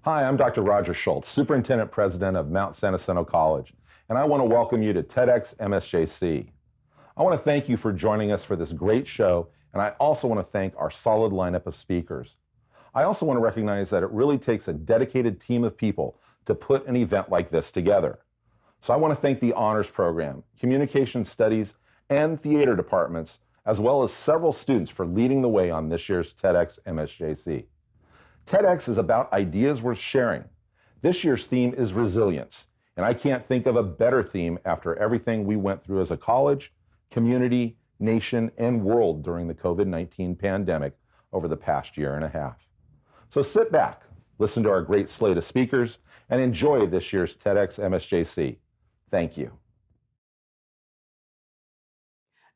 Hi, I'm Dr. Roger Schultz, Superintendent President of Mount San Jacinto College, and I want to welcome you to TedXMSJC. I want to thank you for joining us for this great show, and I also want to thank our solid lineup of speakers. I also want to recognize that it really takes a dedicated team of people to put an event like this together. So I want to thank the Honors Program, Communication Studies, and Theater departments, as well as several students for leading the way on this year's TedXMSJC. TEDx is about ideas worth sharing. This year's theme is resilience, and I can't think of a better theme after everything we went through as a college, community, nation, and world during the COVID-19 pandemic over the past year and a half. So sit back, listen to our great slate of speakers, and enjoy this year's TEDxMSJC. Thank you.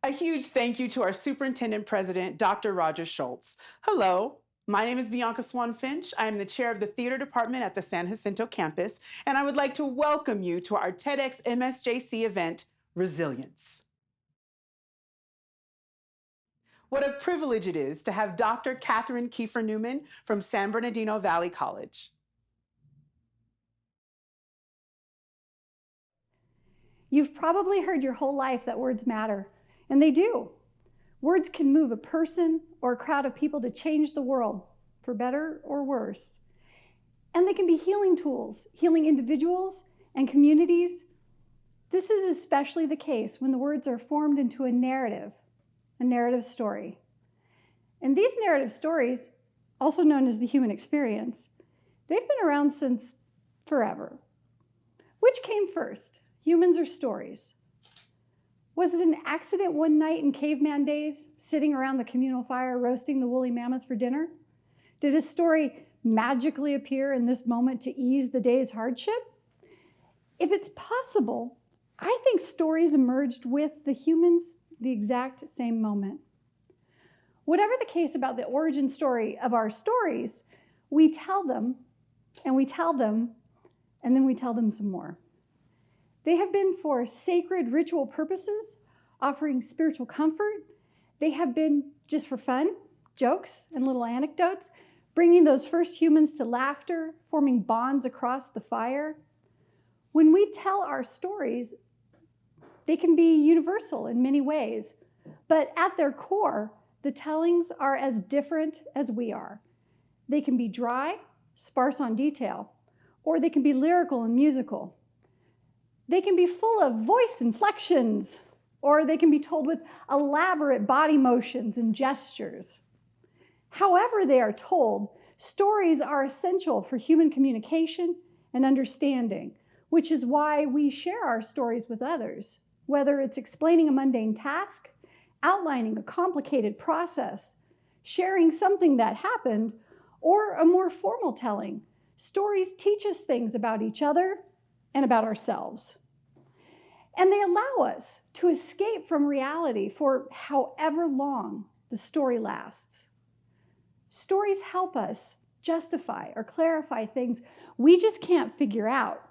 A huge thank you to our Superintendent President, Dr. Roger Schultz. Hello. My name is Bianca Swan-Finch. I am the chair of the theater department at the San Jacinto campus, and I would like to welcome you to our TEDxMSJC event, Resilience. What a privilege it is to have Dr. Katherine Kiefer-Newman from San Bernardino Valley College. You've probably heard your whole life that words matter, and they do. Words can move a person or a crowd of people to change the world, for better or worse. And they can be healing tools, healing individuals and communities. This is especially the case when the words are formed into a narrative story. And these narrative stories, also known as the human experience, they've been around since forever. Which came first, humans or stories? Was it an accident one night in caveman days, sitting around the communal fire roasting the woolly mammoth for dinner? Did a story magically appear in this moment to ease the day's hardship? If it's possible, I think stories emerged with the humans the exact same moment. Whatever the case about the origin story of our stories, we tell them, and we tell them, and then we tell them some more. They have been for sacred ritual purposes, offering spiritual comfort. They have been just for fun, jokes and little anecdotes, bringing those first humans to laughter, forming bonds across the fire. When we tell our stories, they can be universal in many ways, but at their core, the tellings are as different as we are. They can be dry, sparse on detail, or they can be lyrical and musical. They can be full of voice inflections, or they can be told with elaborate body motions and gestures. However they are told, stories are essential for human communication and understanding, which is why we share our stories with others, whether it's explaining a mundane task, outlining a complicated process, sharing something that happened, or a more formal telling. Stories teach us things about each other and about ourselves. And they allow us to escape from reality for however long the story lasts. Stories help us justify or clarify things we just can't figure out.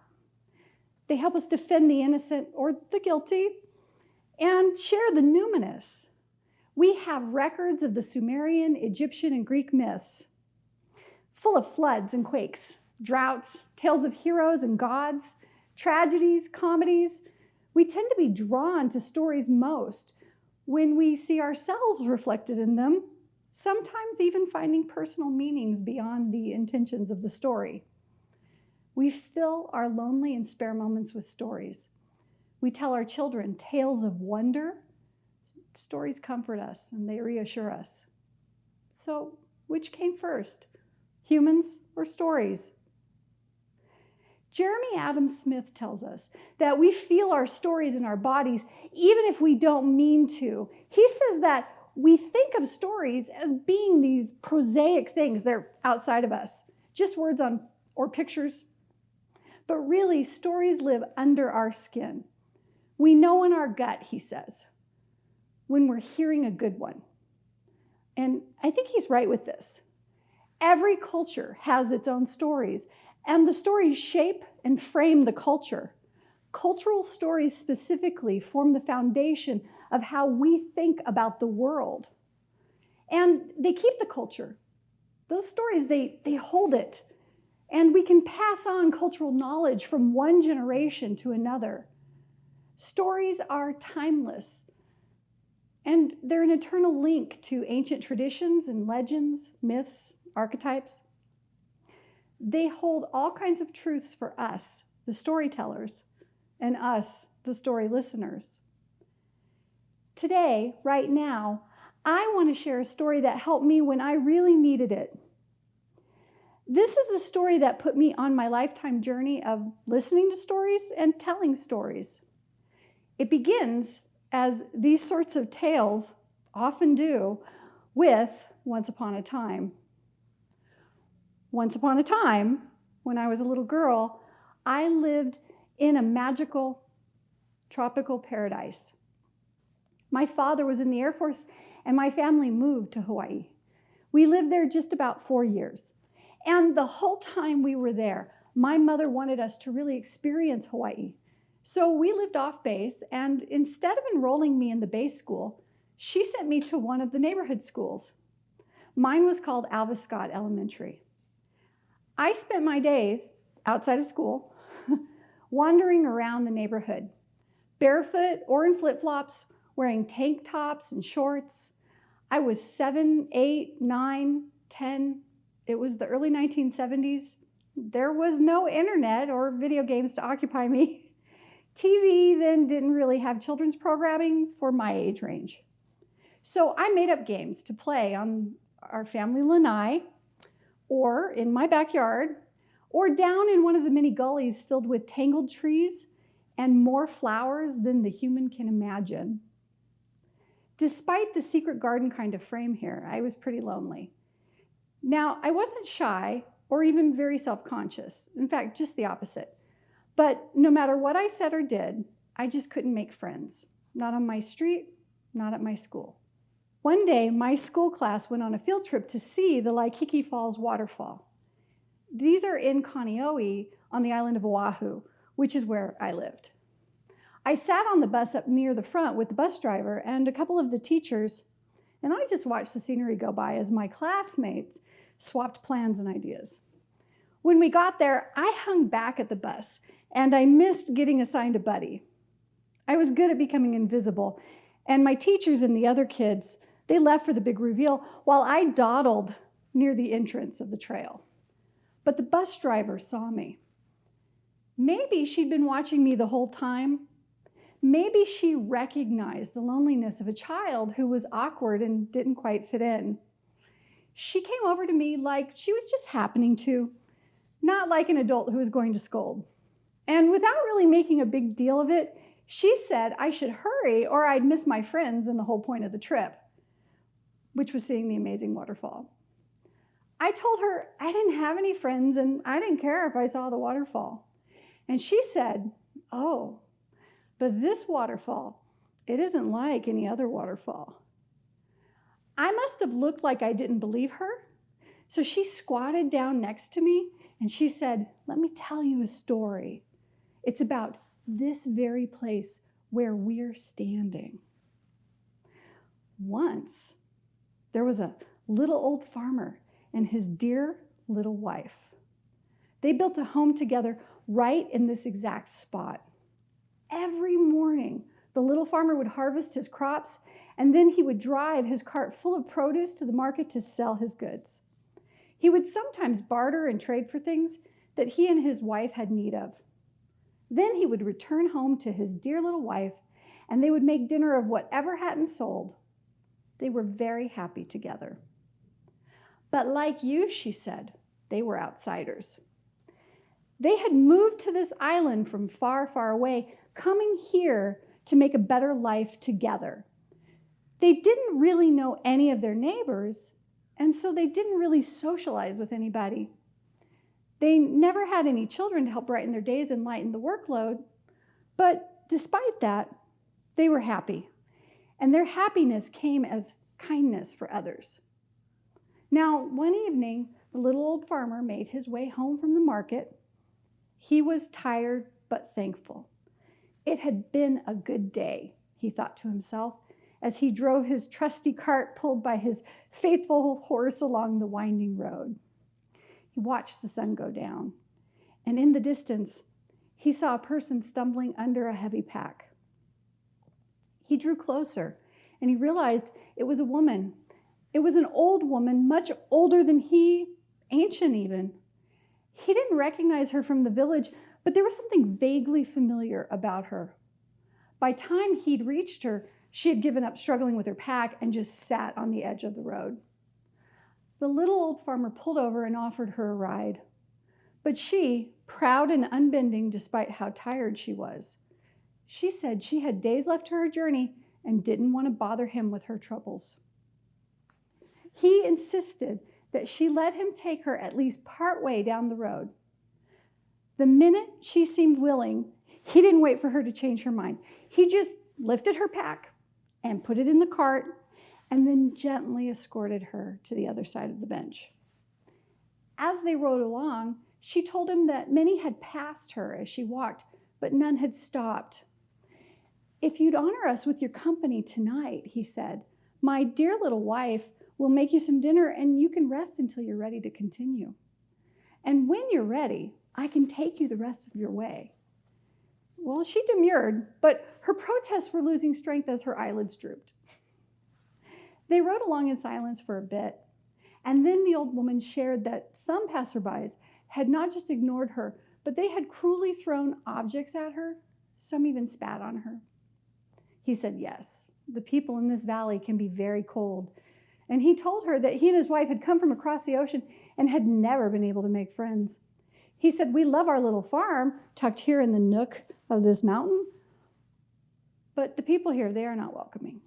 They help us defend the innocent or the guilty and share the numinous. We have records of the Sumerian, Egyptian, and Greek myths, full of floods and quakes, droughts, tales of heroes and gods, tragedies, comedies. We tend to be drawn to stories most when we see ourselves reflected in them, sometimes even finding personal meanings beyond the intentions of the story. We fill our lonely and spare moments with stories. We tell our children tales of wonder. Stories comfort us and they reassure us. So, which came first, humans or stories? Jeremy Adams Smith tells us that we feel our stories in our bodies even if we don't mean to. He says that we think of stories as being these prosaic things. They're outside of us, just words on or pictures. But really, stories live under our skin. We know in our gut, he says, when we're hearing a good one. And I think he's right with this. Every culture has its own stories, and the stories shape and frame the culture. Cultural stories specifically form the foundation of how we think about the world. And they keep the culture. Those stories, they hold it. And we can pass on cultural knowledge from one generation to another. Stories are timeless, and they're an eternal link to ancient traditions and legends, myths, archetypes. They hold all kinds of truths for us, the storytellers, and us, the story listeners. Today, right now, I want to share a story that helped me when I really needed it. This is the story that put me on my lifetime journey of listening to stories and telling stories. It begins, as these sorts of tales often do, with Once Upon a Time. Once upon a time, when I was a little girl, I lived in a magical tropical paradise. My father was in the Air Force, and my family moved to Hawaii. We lived there just about 4 years. And the whole time we were there, my mother wanted us to really experience Hawaii. So we lived off base, and instead of enrolling me in the base school, she sent me to one of the neighborhood schools. Mine was called Alva Scott Elementary. I spent my days outside of school wandering around the neighborhood, barefoot or in flip-flops, wearing tank tops and shorts. I was 7, 8, 9, 10. It was the early 1970s. There was no internet or video games to occupy me. TV then didn't really have children's programming for my age range. So I made up games to play on our family lanai, or in my backyard, or down in one of the many gullies filled with tangled trees and more flowers than the human can imagine. Despite the secret garden kind of frame here, I was pretty lonely. Now, I wasn't shy or even very self-conscious. In fact, just the opposite. But no matter what I said or did, I just couldn't make friends. Not on my street, not at my school. One day, my school class went on a field trip to see the Waikiki Falls waterfall. These are in Kaneohe on the island of Oahu, which is where I lived. I sat on the bus up near the front with the bus driver and a couple of the teachers, and I just watched the scenery go by as my classmates swapped plans and ideas. When we got there, I hung back at the bus, and I missed getting assigned a buddy. I was good at becoming invisible, and my teachers and the other kids, they left for the big reveal while I dawdled near the entrance of the trail. But the bus driver saw me. Maybe she'd been watching me the whole time. Maybe she recognized the loneliness of a child who was awkward and didn't quite fit in. She came over to me like she was just happening to, not like an adult who was going to scold. And without really making a big deal of it, she said I should hurry or I'd miss my friends and the whole point of the trip, which was seeing the amazing waterfall. I told her I didn't have any friends and I didn't care if I saw the waterfall. And she said, "Oh, but this waterfall, it isn't like any other waterfall." I must have looked like I didn't believe her. So she squatted down next to me and she said, "Let me tell you a story. It's about this very place where we're standing." Once, there was a little old farmer and his dear little wife. They built a home together right in this exact spot. Every morning, the little farmer would harvest his crops, and then he would drive his cart full of produce to the market to sell his goods. He would sometimes barter and trade for things that he and his wife had need of. Then he would return home to his dear little wife, and they would make dinner of whatever hadn't sold. They were very happy together. But like you, she said, they were outsiders. They had moved to this island from far, far away, coming here to make a better life together. They didn't really know any of their neighbors, and so they didn't really socialize with anybody. They never had any children to help brighten their days and lighten the workload, but despite that, they were happy, and their happiness came as kindness for others. Now, one evening, the little old farmer made his way home from the market. He was tired but thankful. It had been a good day, he thought to himself, as he drove his trusty cart pulled by his faithful horse along the winding road. He watched the sun go down, and in the distance, he saw a person stumbling under a heavy pack. He drew closer, and he realized it was a woman. It was an old woman, much older than he, ancient even. He didn't recognize her from the village, but there was something vaguely familiar about her. By the time he'd reached her, she had given up struggling with her pack and just sat on the edge of the road. The little old farmer pulled over and offered her a ride. But she, proud and unbending despite how tired she was, she said she had days left to her journey and didn't want to bother him with her troubles. He insisted that she let him take her at least part way down the road. The minute she seemed willing, he didn't wait for her to change her mind. He just lifted her pack and put it in the cart and then gently escorted her to the other side of the bench. As they rode along, she told him that many had passed her as she walked, but none had stopped. "If you'd honor us with your company tonight," he said, "my dear little wife will make you some dinner and you can rest until you're ready to continue. And when you're ready, I can take you the rest of your way." Well, she demurred, but her protests were losing strength as her eyelids drooped. They rode along in silence for a bit, and then the old woman shared that some passerbys had not just ignored her, but they had cruelly thrown objects at her. Some even spat on her. He said, yes, the people in this valley can be very cold. And he told her that he and his wife had come from across the ocean and had never been able to make friends. He said, "We love our little farm tucked here in the nook of this mountain, but the people here, they are not welcoming."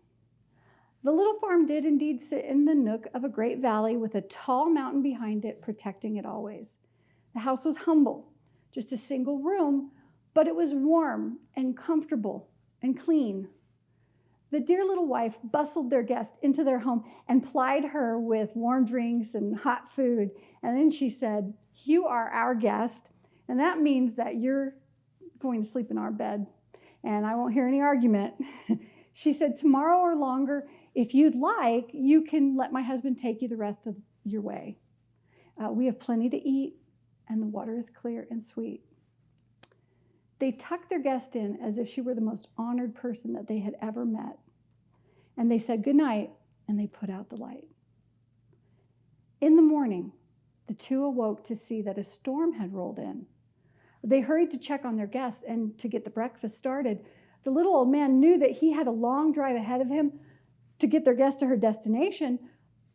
The little farm did indeed sit in the nook of a great valley with a tall mountain behind it, protecting it always. The house was humble, just a single room, but it was warm and comfortable and clean. The dear little wife bustled their guest into their home and plied her with warm drinks and hot food. And then she said, "You are our guest, and that means that you're going to sleep in our bed, and I won't hear any argument." She said, "Tomorrow or longer, if you'd like, you can let my husband take you the rest of your way. We have plenty to eat, and the water is clear and sweet." They tucked their guest in as if she were the most honored person that they had ever met. And they said goodnight, and they put out the light. In the morning, the two awoke to see that a storm had rolled in. They hurried to check on their guest and to get the breakfast started. The little old man knew that he had a long drive ahead of him to get their guest to her destination,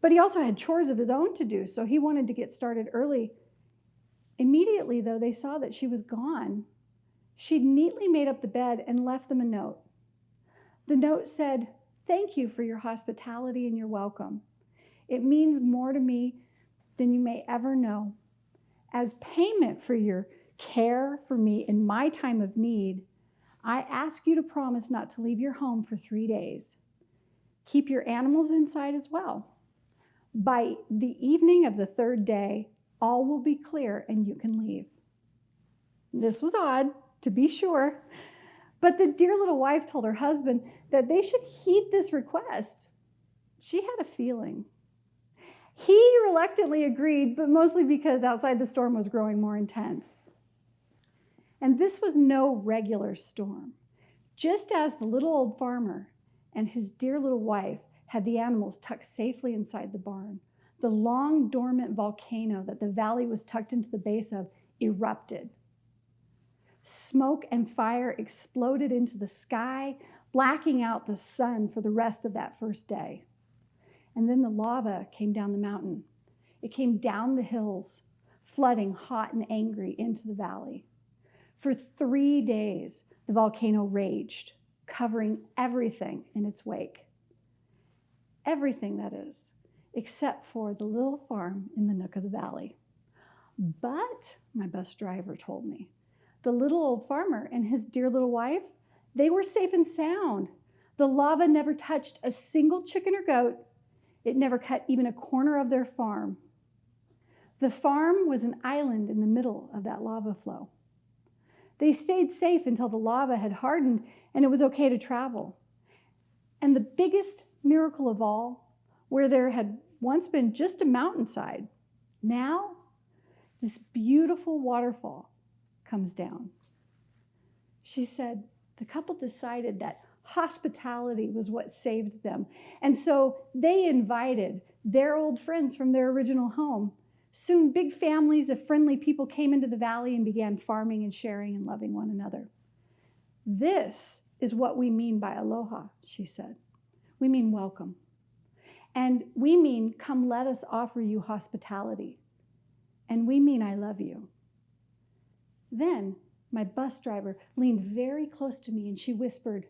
but he also had chores of his own to do, so he wanted to get started early. Immediately, though, they saw that she was gone. She'd neatly made up the bed and left them a note. The note said, "Thank you for your hospitality and your welcome. It means more to me than you may ever know. As payment for your care for me in my time of need, I ask you to promise not to leave your home for 3 days. Keep your animals inside as well. By the evening of the 3rd day, all will be clear and you can leave." This was odd, to be sure, but the dear little wife told her husband that they should heed this request. She had a feeling. He reluctantly agreed, but mostly because outside the storm was growing more intense. And this was no regular storm. Just as the little old farmer and his dear little wife had the animals tucked safely inside the barn, the long dormant volcano that the valley was tucked into the base of erupted. Smoke and fire exploded into the sky, blacking out the sun for the rest of that first day. And then the lava came down the mountain. It came down the hills, flooding hot and angry into the valley. For 3 days, the volcano raged, covering everything in its wake. Everything, that is, except for the little farm in the nook of the valley. But, my bus driver told me, the little old farmer and his dear little wife, they were safe and sound. The lava never touched a single chicken or goat. It never cut even a corner of their farm. The farm was an island in the middle of that lava flow. They stayed safe until the lava had hardened and it was okay to travel. And the biggest miracle of all, where there had once been just a mountainside, now this beautiful waterfall comes down. She said the couple decided that hospitality was what saved them. And so they invited their old friends from their original home. Soon, big families of friendly people came into the valley and began farming and sharing and loving one another. This is what we mean by aloha, she said. We mean welcome. And we mean, come let us offer you hospitality. And we mean, I love you. Then my bus driver leaned very close to me and she whispered,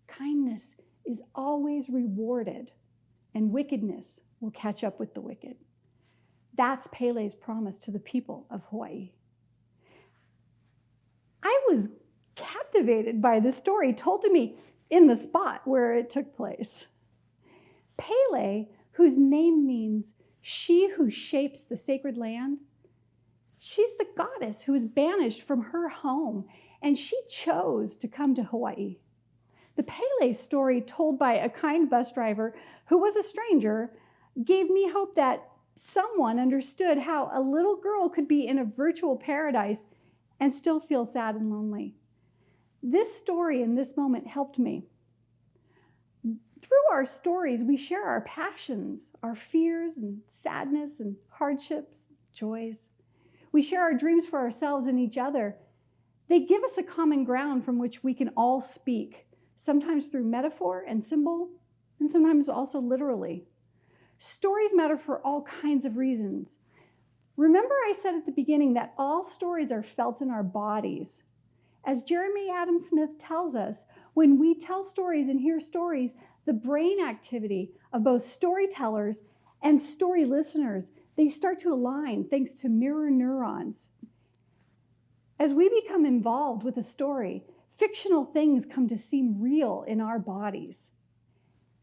kindness is always rewarded and wickedness will catch up with the wicked. That's Pele's promise to the people of Hawaii. I was captivated by this story told to me in the spot where it took place. Pele, whose name means she who shapes the sacred land, she's the goddess who was banished from her home, and she chose to come to Hawaii. The Pele story told by a kind bus driver who was a stranger gave me hope that someone understood how a little girl could be in a virtual paradise and still feel sad and lonely. This story in this moment helped me. Through our stories, we share our passions, our fears and sadness and hardships, joys. We share our dreams for ourselves and each other. They give us a common ground from which we can all speak, sometimes through metaphor and symbol, and sometimes also literally. Stories matter for all kinds of reasons. Remember I said at the beginning that all stories are felt in our bodies. As Jeremy Adam Smith tells us, when we tell stories and hear stories, the brain activity of both storytellers and story listeners, they start to align thanks to mirror neurons. As we become involved with a story, fictional things come to seem real in our bodies.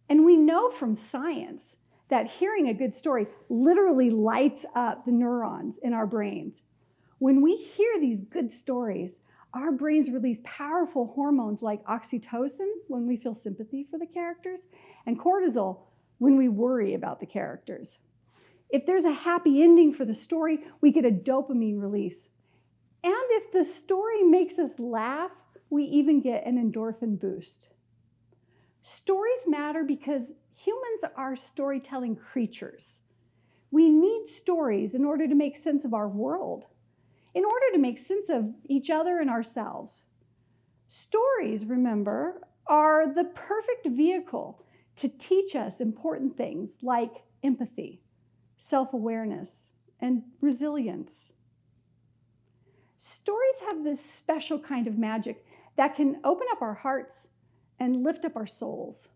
And we know from science that hearing a good story literally lights up the neurons in our brains. When we hear these good stories, our brains release powerful hormones like oxytocin when we feel sympathy for the characters, and cortisol when we worry about the characters. If there's a happy ending for the story, we get a dopamine release. And if the story makes us laugh, we even get an endorphin boost. Stories matter because humans are storytelling creatures. We need stories in order to make sense of our world, in order to make sense of each other and ourselves. Stories, remember, are the perfect vehicle to teach us important things like empathy, self-awareness, and resilience. Stories have this special kind of magic that can open up our hearts and lift up our souls.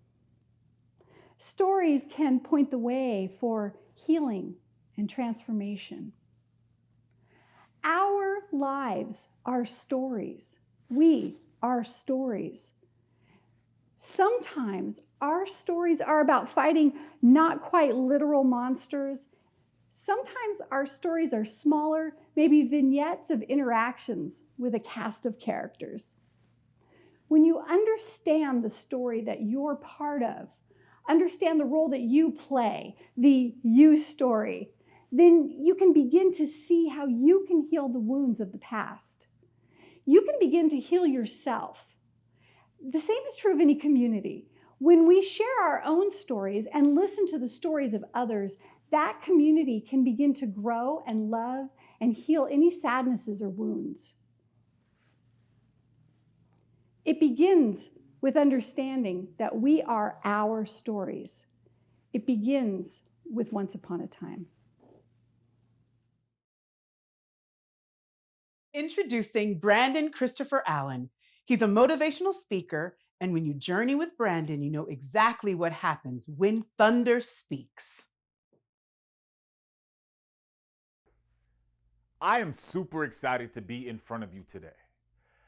Stories can point the way for healing and transformation. Our lives are stories. We are stories. Sometimes our stories are about fighting not quite literal monsters. Sometimes our stories are smaller, maybe vignettes of interactions with a cast of characters. When you understand the story that you're part of, understand the role that you play, the you story, then you can begin to see how you can heal the wounds of the past. You can begin to heal yourself. The same is true of any community. When we share our own stories and listen to the stories of others, that community can begin to grow and love and heal any sadnesses or wounds. It begins with understanding that we are our stories. It begins with once upon a time. Introducing Brandon Christopher Allen. He's a motivational speaker, and when you journey with Brandon, you know exactly what happens when thunder speaks. I am super excited to be in front of you today.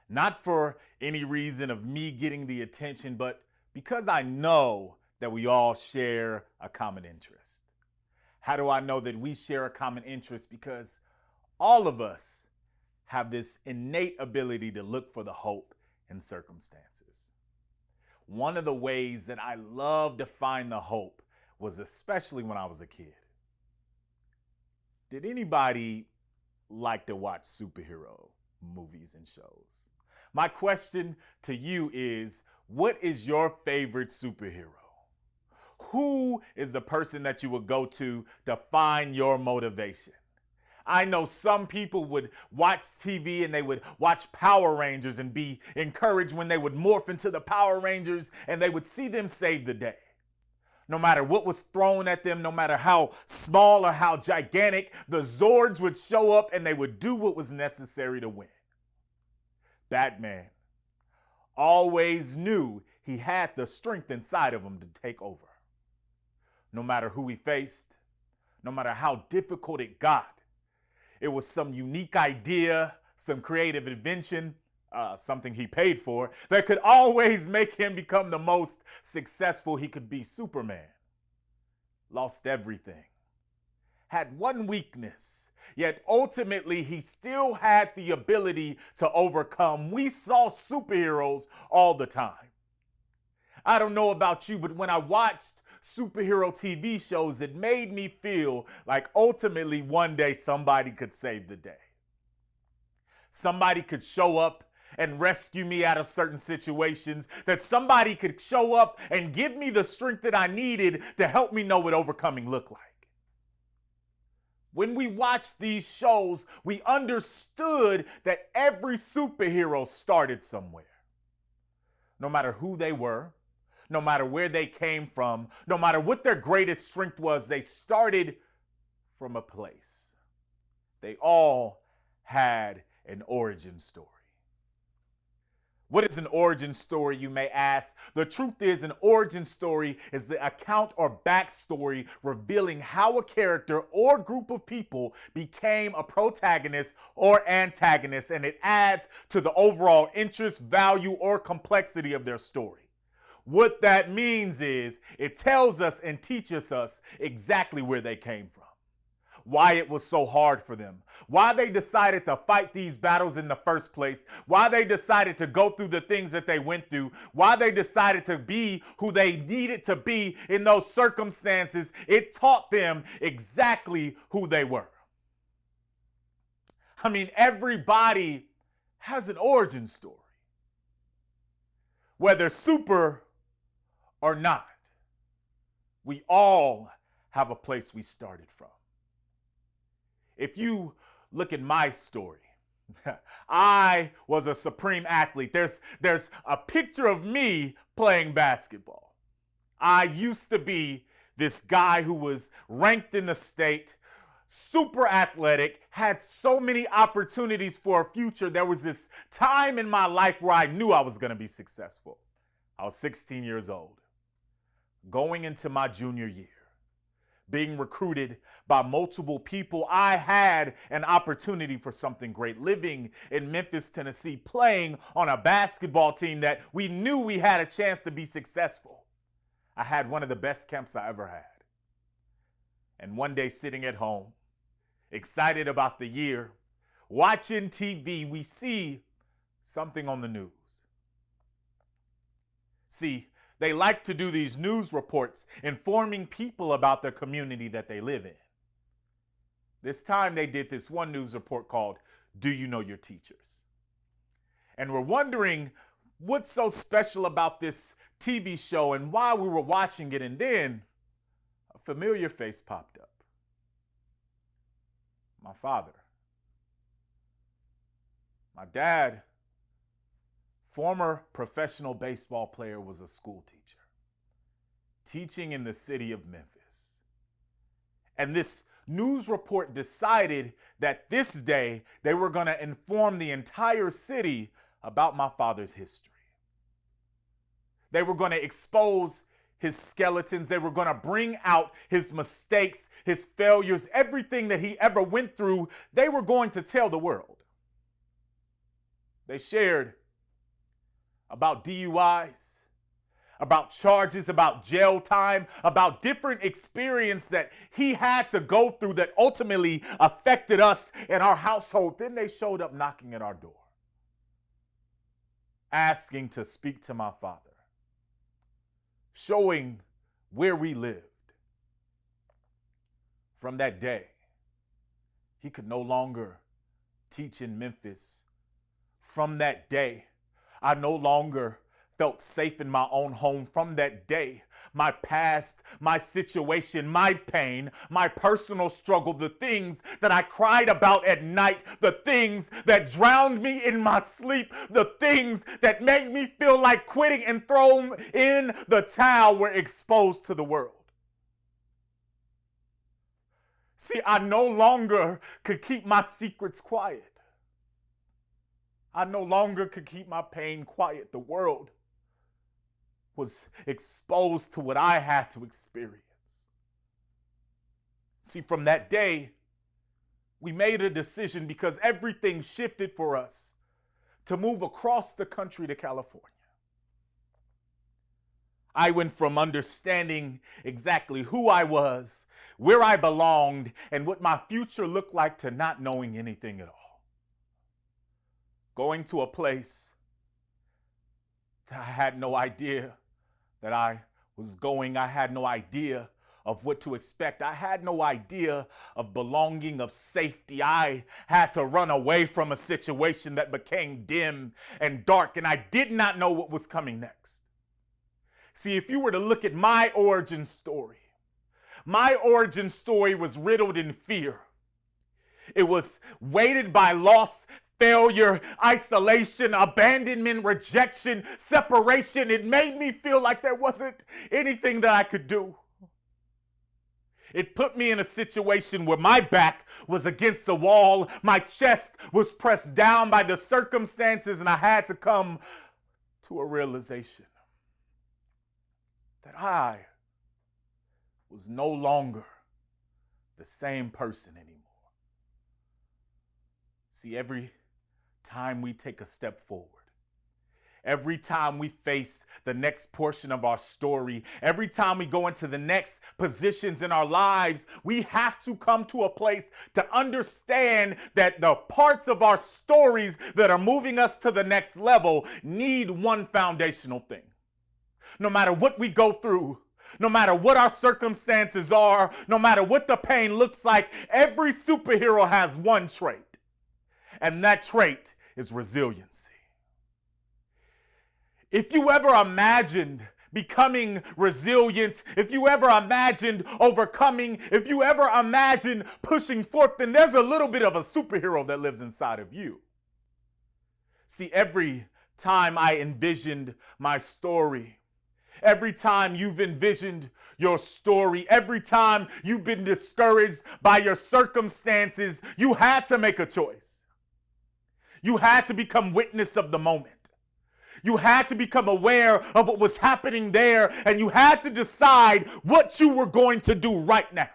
Not for any reason of me getting the attention, but because I know that we all share a common interest. How do I know that we share a common interest? Because all of us have this innate ability to look for the hope in circumstances. One of the ways that I love to find the hope was especially when I was a kid. Did anybody like to watch superhero movies and shows. My question to you is, what is your favorite superhero? Who is the person that you would go to find your motivation? I know some people would watch TV and they would watch Power Rangers and be encouraged when they would morph into the Power Rangers and they would see them save the day. No matter what was thrown at them, no matter how small or how gigantic, the Zords would show up and they would do what was necessary to win. Batman always knew he had the strength inside of him to take over. No matter who he faced, no matter how difficult it got, it was some unique idea, some creative invention, something he paid for, that could always make him become the most successful he could be. Superman lost everything, had one weakness, yet ultimately he still had the ability to overcome. We saw superheroes all the time. I don't know about you, but when I watched superhero TV shows, it made me feel like ultimately one day somebody could save the day. Somebody could show up and rescue me out of certain situations, that somebody could show up and give me the strength that I needed to help me know what overcoming looked like. When we watched these shows, we understood that every superhero started somewhere. No matter who they were, no matter where they came from, no matter what their greatest strength was, they started from a place. They all had an origin story. What is an origin story, you may ask? The truth is, an origin story is the account or backstory revealing how a character or group of people became a protagonist or antagonist, and it adds to the overall interest, value, or complexity of their story. What that means is it tells us and teaches us exactly where they came from, why it was so hard for them, why they decided to fight these battles in the first place, why they decided to go through the things that they went through, why they decided to be who they needed to be in those circumstances. It taught them exactly who they were. I mean, everybody has an origin story, whether super or not. We all have a place we started from. If you look at my story, I was a supreme athlete. There's a picture of me playing basketball. I used to be this guy who was ranked in the state, super athletic, had so many opportunities for a future. There was this time in my life where I knew I was going to be successful. I was 16 years old, going into my junior year, being recruited by multiple people. I had an opportunity for something great, living in Memphis, Tennessee, playing on a basketball team that we knew we had a chance to be successful. I had one of the best camps I ever had. And one day, sitting at home, excited about the year, watching TV, we see something on the news. See, they like to do these news reports informing people about the community that they live in. This time they did this one news report called, "Do You Know Your Teachers?" And we're wondering what's so special about this TV show and why we were watching it. And then a familiar face popped up. My father. My dad, former professional baseball player, was a school teacher, teaching in the city of Memphis. And this news report decided that this day they were going to inform the entire city about my father's history. They were going to expose his skeletons. They were going to bring out his mistakes, his failures, everything that he ever went through. They were going to tell the world. They shared about DUIs, about charges, about jail time, about different experience that he had to go through that ultimately affected us and our household. Then they showed up knocking at our door, asking to speak to my father, showing where we lived. From that day, he could no longer teach in Memphis. From that day, I no longer felt safe in my own home. From that day, my past, my situation, my pain, my personal struggle, the things that I cried about at night, the things that drowned me in my sleep, the things that made me feel like quitting and throwing in the towel were exposed to the world. See, I no longer could keep my secrets quiet. I no longer could keep my pain quiet. The world was exposed to what I had to experience. See, from that day, we made a decision because everything shifted for us to move across the country to California. I went from understanding exactly who I was, where I belonged, and what my future looked like to not knowing anything at all. Going to a place that I had no idea that I was going. I had no idea of what to expect. I had no idea of belonging, of safety. I had to run away from a situation that became dim and dark, and I did not know what was coming next. See, if you were to look at my origin story was riddled in fear. It was weighted by loss, failure, isolation, abandonment, rejection, separation. It made me feel like there wasn't anything that I could do. It put me in a situation where my back was against the wall, my chest was pressed down by the circumstances, and I had to come to a realization that I was no longer the same person anymore. See, every time we take a step forward, every time we face the next portion of our story, every time we go into the next positions in our lives, we have to come to a place to understand that the parts of our stories that are moving us to the next level need one foundational thing. No matter what we go through, no matter what our circumstances are, no matter what the pain looks like, every superhero has one trait. And that trait is resiliency. If you ever imagined becoming resilient, if you ever imagined overcoming, if you ever imagined pushing forth, then there's a little bit of a superhero that lives inside of you. See, every time I envisioned my story, every time you've envisioned your story, every time you've been discouraged by your circumstances, you had to make a choice. You had to become witness of the moment. You had to become aware of what was happening there, and you had to decide what you were going to do right now.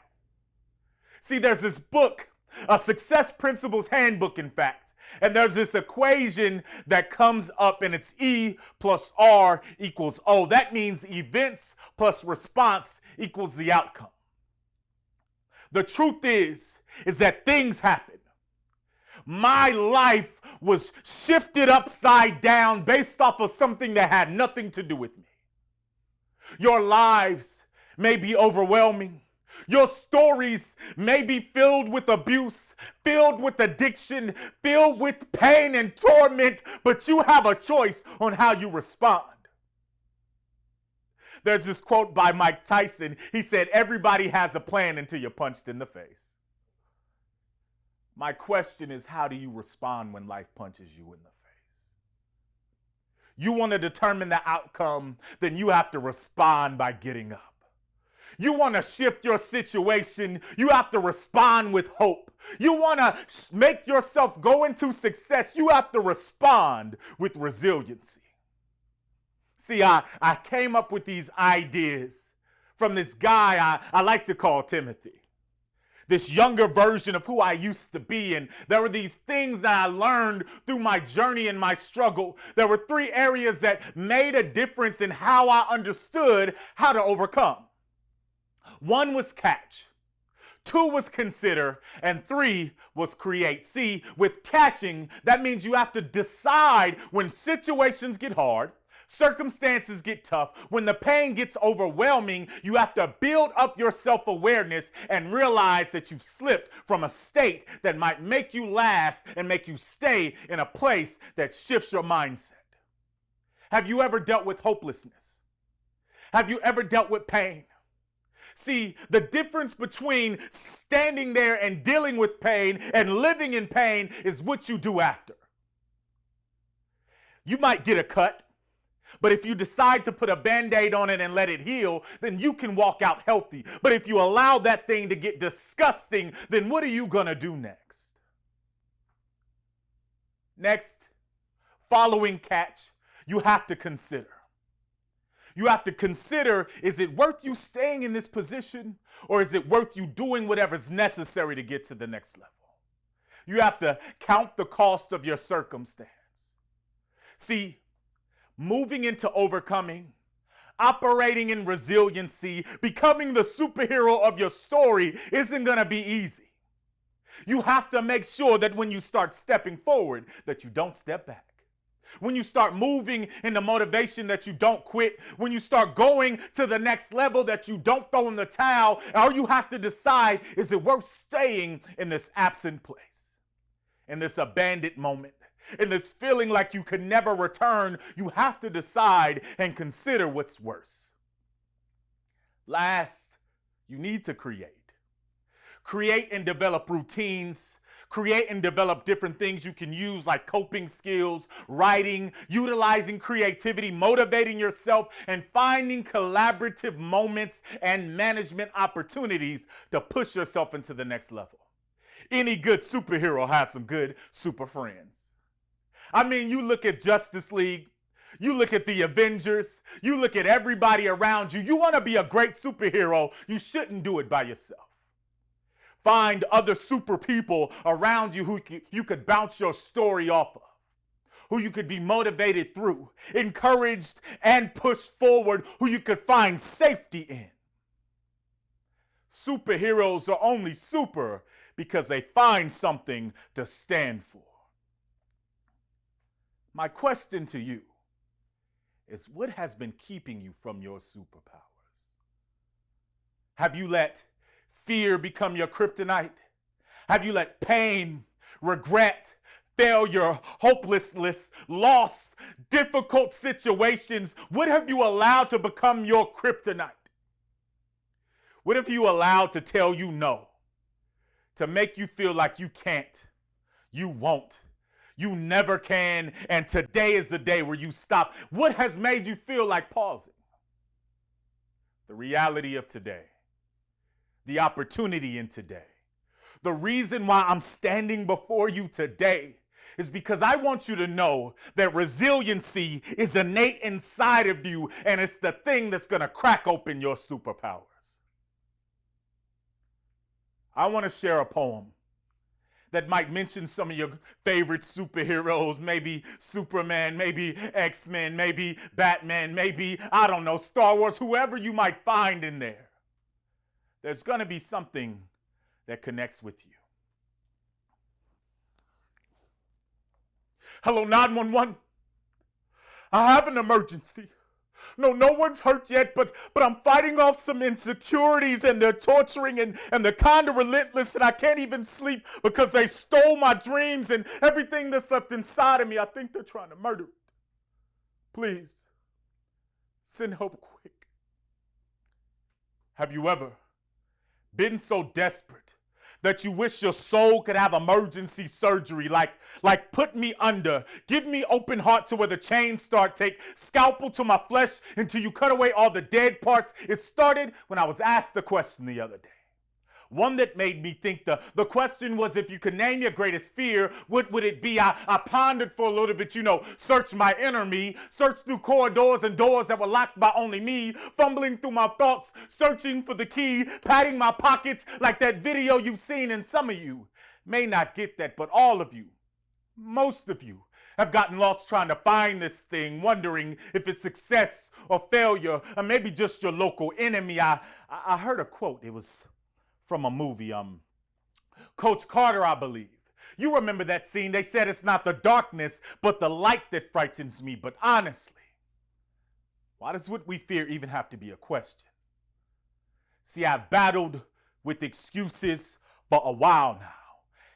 See, there's this book, a Success Principles Handbook, in fact, and there's this equation that comes up, and it's E plus R equals O. That means events plus response equals the outcome. The truth is that things happen. My life was shifted upside down based off of something that had nothing to do with me. Your lives may be overwhelming. Your stories may be filled with abuse, filled with addiction, filled with pain and torment, but you have a choice on how you respond. There's this quote by Mike Tyson. He said, "Everybody has a plan until you're punched in the face." My question is, how do you respond when life punches you in the face? You want to determine the outcome, then you have to respond by getting up. You want to shift your situation, you have to respond with hope. You want to make yourself go into success, you have to respond with resiliency. See, I came up with these ideas from this guy I like to call Timothy. This younger version of who I used to be. And there were these things that I learned through my journey and my struggle. There were 3 areas that made a difference in how I understood how to overcome. 1 was catch, 2 was consider, and 3 was create. See, with catching, that means you have to decide when situations get hard, circumstances get tough, when the pain gets overwhelming, you have to build up your self-awareness and realize that you've slipped from a state that might make you last and make you stay in a place that shifts your mindset. Have you ever dealt with hopelessness? Have you ever dealt with pain? See, the difference between standing there and dealing with pain and living in pain is what you do after. You might get a cut, but if you decide to put a Band-Aid on it and let it heal, then you can walk out healthy. But if you allow that thing to get disgusting, then what are you gonna do next? Next, following catch, you have to consider. You have to consider, is it worth you staying in this position, or is it worth you doing whatever's necessary to get to the next level? You have to count the cost of your circumstance. See, moving into overcoming, operating in resiliency, becoming the superhero of your story isn't going to be easy. You have to make sure that when you start stepping forward, that you don't step back. When you start moving in the motivation, that you don't quit. When you start going to the next level, that you don't throw in the towel. All you have to decide, is it worth staying in this absent place, in this abandoned moment, in this feeling like you could never return? You have to decide and consider what's worse. Last, you need to create. Create and develop routines. Create and develop different things you can use, like coping skills, writing, utilizing creativity, motivating yourself, and finding collaborative moments and management opportunities to push yourself into the next level. Any good superhero has some good super friends. I mean, you look at Justice League, you look at the Avengers, you look at everybody around you. You want to be a great superhero, you shouldn't do it by yourself. Find other super people around you who you could bounce your story off of, who you could be motivated through, encouraged and pushed forward, who you could find safety in. Superheroes are only super because they find something to stand for. My question to you is, what has been keeping you from your superpowers? Have you let fear become your kryptonite? Have you let pain, regret, failure, hopelessness, loss, difficult situations, what have you allowed to become your kryptonite? What have you allowed to tell you no, to make you feel like you can't, you won't, you never can, and today is the day where you stop? What has made you feel like pausing? The reality of today, the opportunity in today, the reason why I'm standing before you today is because I want you to know that resiliency is innate inside of you, and it's the thing that's going to crack open your superpowers. I want to share a poem that might mention some of your favorite superheroes, maybe Superman, maybe X-Men, maybe Batman, maybe, I don't know, Star Wars, whoever you might find in there. There's going to be something that connects with you. Hello, 911. I have an emergency. No one's hurt yet, but I'm fighting off some insecurities, and they're torturing, and they're kind of relentless, and I can't even sleep because they stole my dreams and everything that's left inside of me. I think they're trying to murder it. Please, send help quick. Have you ever been so desperate that you wish your soul could have emergency surgery, like put me under, give me open heart to where the chains start, take scalpel to my flesh until you cut away all the dead parts? It started when I was asked the question the other day. One that made me think. The question was, if you could name your greatest fear, what would it be? I pondered for a little bit, search my inner me, search through corridors and doors that were locked by only me, fumbling through my thoughts, searching for the key, patting my pockets like that video you've seen. And some of you may not get that, but all of you, most of you, have gotten lost trying to find this thing, wondering if it's success or failure, or maybe just your local enemy. I heard a quote. It was from a movie, Coach Carter, I believe. You remember that scene? They said it's not the darkness, but the light that frightens me. But honestly, Why does what we fear even have to be a question? See, I've battled with excuses for a while now.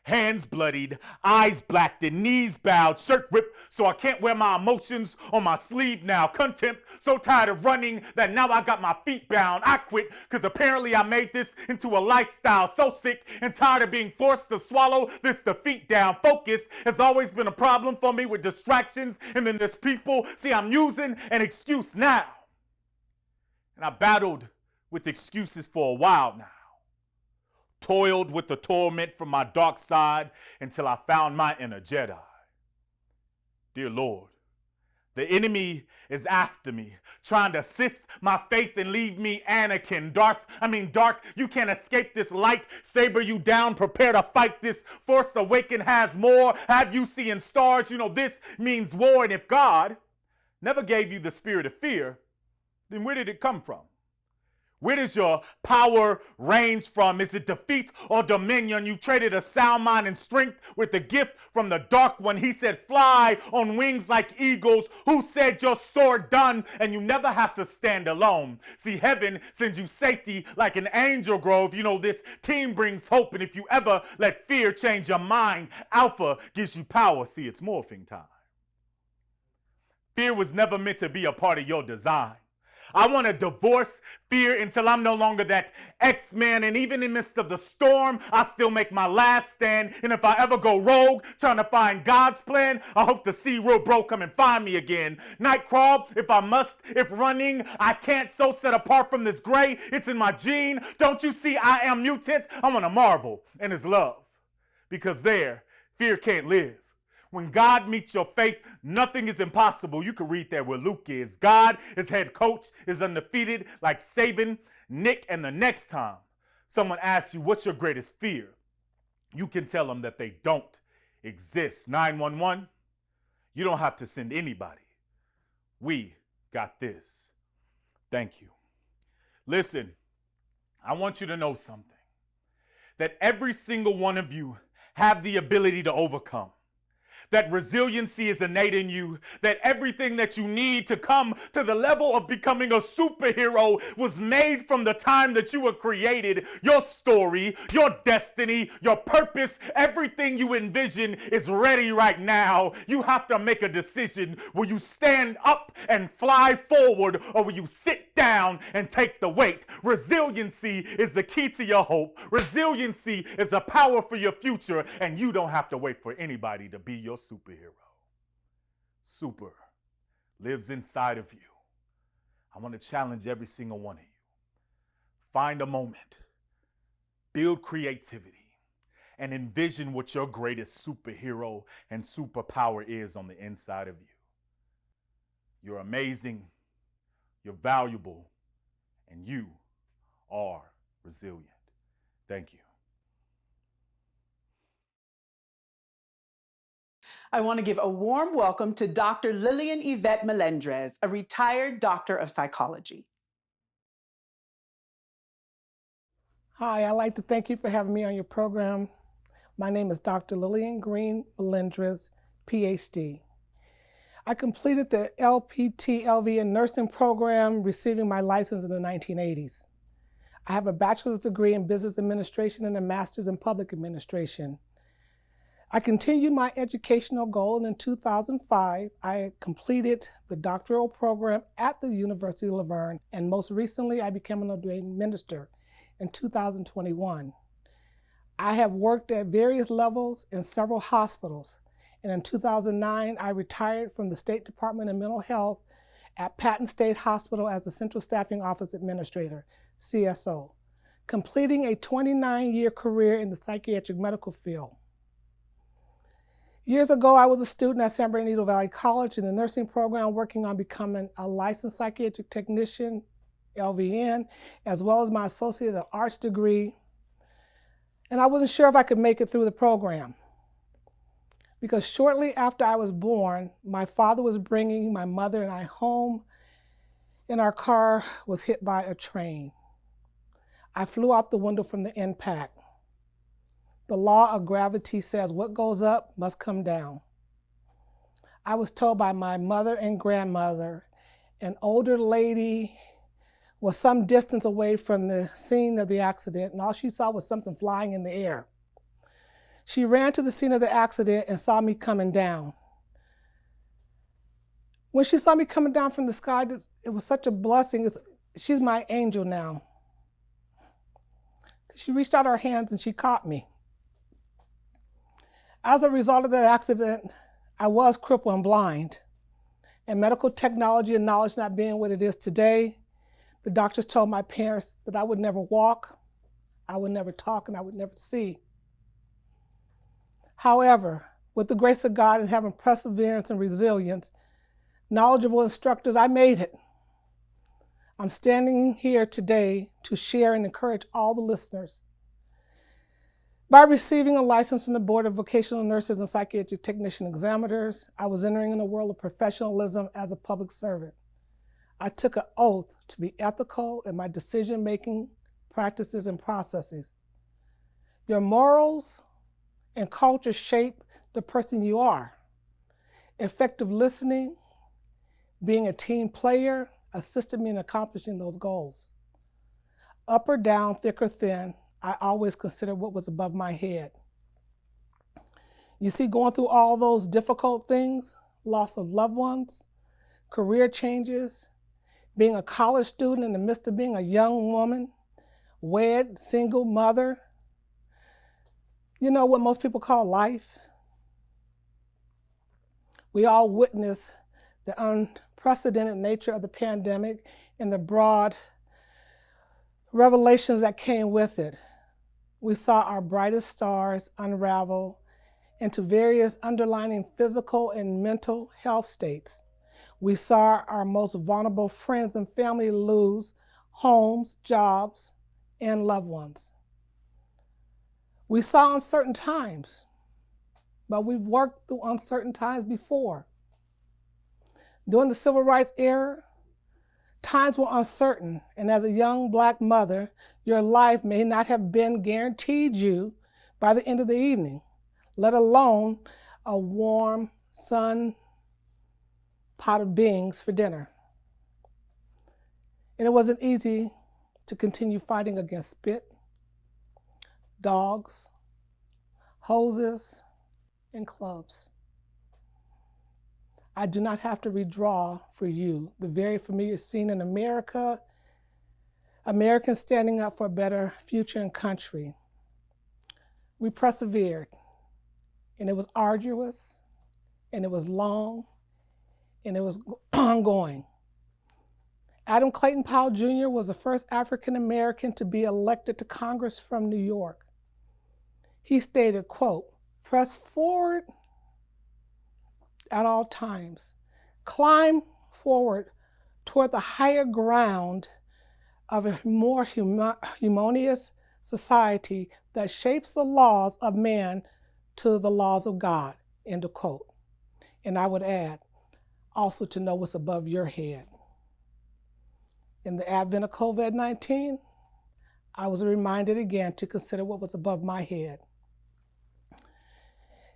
Hands bloodied, eyes blacked, and knees bowed, shirt ripped, so I can't wear my emotions on my sleeve now. Contempt, so tired of running that now I got my feet bound. I quit, cause apparently I made this into a lifestyle. So sick and tired of being forced to swallow this defeat down. Focus has always been a problem for me with distractions, and then there's people. See, I'm using an excuse now. And I battled with excuses for a while now. Toiled with the torment from my dark side until I found my inner Jedi. Dear Lord, the enemy is after me, trying to sift my faith and leave me Anakin. Dark, you can't escape this light. Saber you down, prepare to fight this. Force Awaken has more. Have you seeing stars? You know this means war. And if God never gave you the spirit of fear, then where did it come from? Where does your power range from? Is it defeat or dominion? You traded a sound mind and strength with the gift from the dark one. He said, fly on wings like eagles. Who said your sword done and you never have to stand alone? See, heaven sends you safety like an angel grove. You know, this team brings hope. And if you ever let fear change your mind, Alpha gives you power. See, it's morphing time. Fear was never meant to be a part of your design. I want to divorce fear until I'm no longer that X-Man. And even in the midst of the storm, I still make my last stand. And if I ever go rogue, trying to find God's plan, I hope the sea real bro come and find me again. Nightcrawl, if I must, if running, I can't, so set apart from this gray. It's in my gene. Don't you see I am mutant? I want to marvel in his love. Because there, fear can't live. When God meets your faith, nothing is impossible. You can read that where Luke is. God is head coach, is undefeated like Saban, Nick, and the next time someone asks you, what's your greatest fear? You can tell them that they don't exist. 911, you don't have to send anybody. We got this. Thank you. Listen, I want you to know something. That every single one of you have the ability to overcome. That resiliency is innate in you, that everything that you need to come to the level of becoming a superhero was made from the time that you were created. Your story, your destiny, your purpose, everything you envision is ready right now. You have to make a decision. Will you stand up and fly forward, or will you sit down and take the weight? Resiliency is the key to your hope. Resiliency is a power for your future, and you don't have to wait for anybody to be your superhero. Super lives inside of you. I want to challenge every single one of you. Find a moment, build creativity, and envision what your greatest superhero and superpower is on the inside of you. You're amazing, you're valuable, and you are resilient. Thank you. I want to give a warm welcome to Dr. Lillian Greene-Melendrez, a retired doctor of psychology. Hi, I'd like to thank you for having me on your program. My name is Dr. Lillian Greene-Melendrez, PhD. I completed the LPT-LV in nursing program, receiving my license in the 1980s. I have a bachelor's degree in business administration and a master's in public administration. I continued my educational goal, and in 2005, I completed the doctoral program at the University of Laverne, and most recently, I became an ordained minister in 2021. I have worked at various levels in several hospitals, and in 2009, I retired from the State Department of Mental Health at Patton State Hospital as the Central Staffing Office Administrator, CSO, completing a 29-year career in the psychiatric medical field. Years ago, I was a student at San Bernardino Valley College in the nursing program, working on becoming a licensed psychiatric technician, LVN, as well as my Associate of Arts degree. And I wasn't sure if I could make it through the program, because shortly after I was born, my father was bringing my mother and I home, and our car was hit by a train. I flew out the window from the impact. The law of gravity says what goes up must come down. I was told by my mother and grandmother an older lady was some distance away from the scene of the accident, and all she saw was something flying in the air. She ran to the scene of the accident and saw me coming down. When she saw me coming down from the sky, it was such a blessing. She's my angel now. She reached out her hands and she caught me. As a result of that accident, I was crippled and blind. And medical technology and knowledge not being what it is today, the doctors told my parents that I would never walk, I would never talk, and I would never see. However, with the grace of God and having perseverance and resilience, knowledgeable instructors, I made it. I'm standing here today to share and encourage all the listeners. By receiving a license from the Board of Vocational Nurses and Psychiatric Technician Examiners, I was entering in a world of professionalism as a public servant. I took an oath to be ethical in my decision-making practices and processes. Your morals and culture shape the person you are. Effective listening, being a team player, assisted me in accomplishing those goals. Up or down, thick or thin, I always considered what was above my head. You see, going through all those difficult things, loss of loved ones, career changes, being a college student in the midst of being a young woman, wed, single mother, you know what most people call life? We all witnessed the unprecedented nature of the pandemic and the broad revelations that came with it. We saw our brightest stars unravel into various underlying physical and mental health states. We saw our most vulnerable friends and family lose homes, jobs, and loved ones. We saw uncertain times, but we've worked through uncertain times before. During the Civil Rights era, times were uncertain, and as a young Black mother, your life may not have been guaranteed you by the end of the evening, let alone a warm sun pot of beans for dinner. And it wasn't easy to continue fighting against spit, dogs, hoses, and clubs. I do not have to redraw for you the very familiar scene in America, Americans standing up for a better future and country. We persevered, and it was arduous, and it was long, and it was ongoing. Adam Clayton Powell Jr. was the first African American to be elected to Congress from New York. He stated, quote, "Press forward at all times. Climb forward toward the higher ground of a more harmonious society that shapes the laws of man to the laws of God," end of quote. And I would add, also to know what's above your head. In the advent of COVID-19, I was reminded again to consider what was above my head.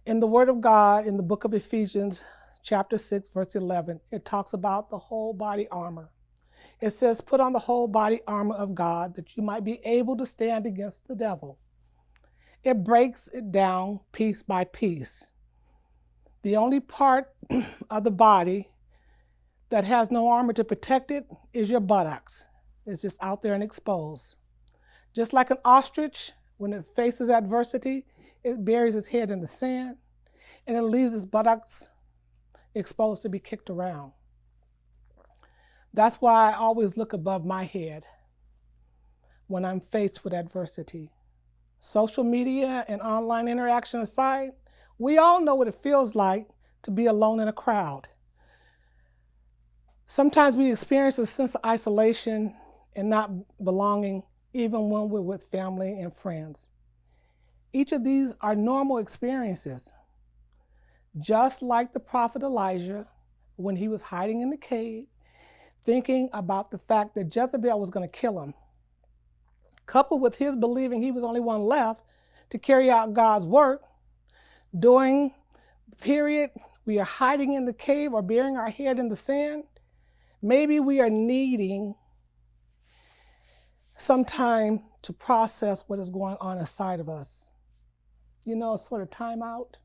In the Word of God, in the book of Ephesians, chapter 6, verse 11, it talks about the whole body armor. It says, "Put on the whole body armor of God that you might be able to stand against the devil." It breaks it down piece by piece. The only part of the body that has no armor to protect it is your buttocks. It's just out there and exposed. Just like an ostrich, when it faces adversity, it buries its head in the sand and it leaves its buttocks exposed to be kicked around. That's why I always look above my head when I'm faced with adversity. Social media and online interaction aside, we all know what it feels like to be alone in a crowd. Sometimes we experience a sense of isolation and not belonging, even when we're with family and friends. Each of these are normal experiences. Just like the prophet Elijah, when he was hiding in the cave, thinking about the fact that Jezebel was going to kill him, coupled with his believing he was the only one left to carry out God's work, during the period we are hiding in the cave or burying our head in the sand, Maybe we are needing some time to process what is going on inside of us. You know, sort of time out.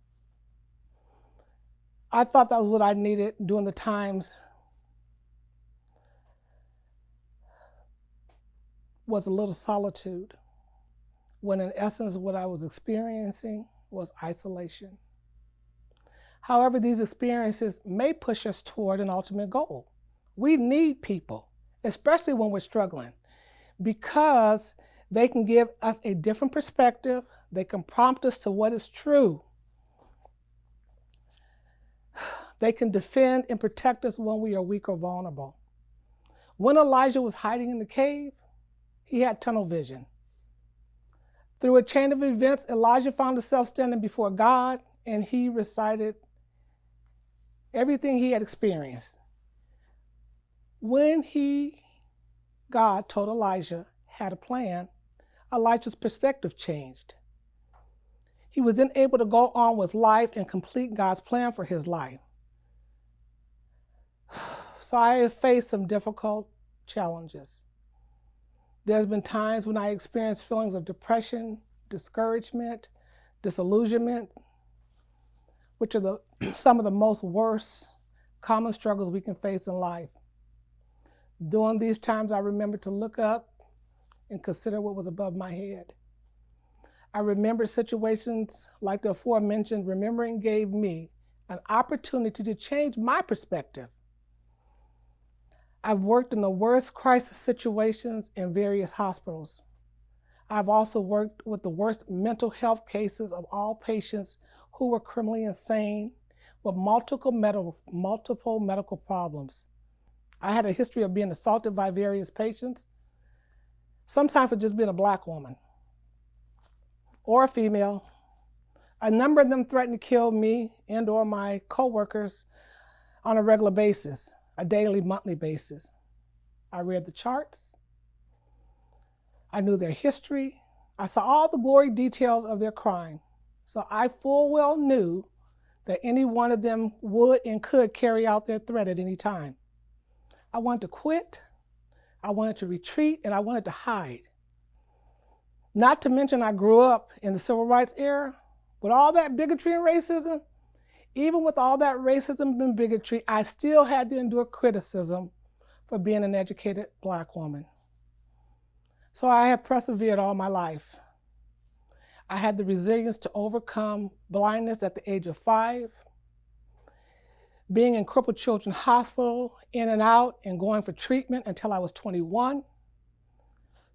I thought that was what I needed during the times was a little solitude, when in essence what I was experiencing was isolation. However, these experiences may push us toward an ultimate goal. We need people, especially when we're struggling, because they can give us a different perspective. They can prompt us to what is true. They can defend and protect us when we are weak or vulnerable. When Elijah was hiding in the cave, he had tunnel vision. Through a chain of events, Elijah found himself standing before God, and he recited everything he had experienced. When God told Elijah had a plan, Elijah's perspective changed. He was then able to go on with life and complete God's plan for his life. So I have faced some difficult challenges. There's been times when I experienced feelings of depression, discouragement, disillusionment, which are some of the most worst common struggles we can face in life. During these times, I remember to look up and consider what was above my head. I remember situations like the aforementioned. Remembering gave me an opportunity to change my perspective. I've worked in the worst crisis situations in various hospitals. I've also worked with the worst mental health cases of all patients who were criminally insane with multiple medical problems. I had a history of being assaulted by various patients, sometimes for just being a Black woman or a female. A number of them threatened to kill me and or my coworkers on a regular basis, a daily, monthly basis. I read the charts. I knew their history. I saw all the gory details of their crime. So I full well knew that any one of them would and could carry out their threat at any time. I wanted to quit, I wanted to retreat, and I wanted to hide. Not to mention I grew up in the civil rights era with all that bigotry and racism. Even with all that racism and bigotry, I still had to endure criticism for being an educated Black woman. So I have persevered all my life. I had the resilience to overcome blindness at the age of 5, being in crippled children's hospital, in and out, and going for treatment until I was 21.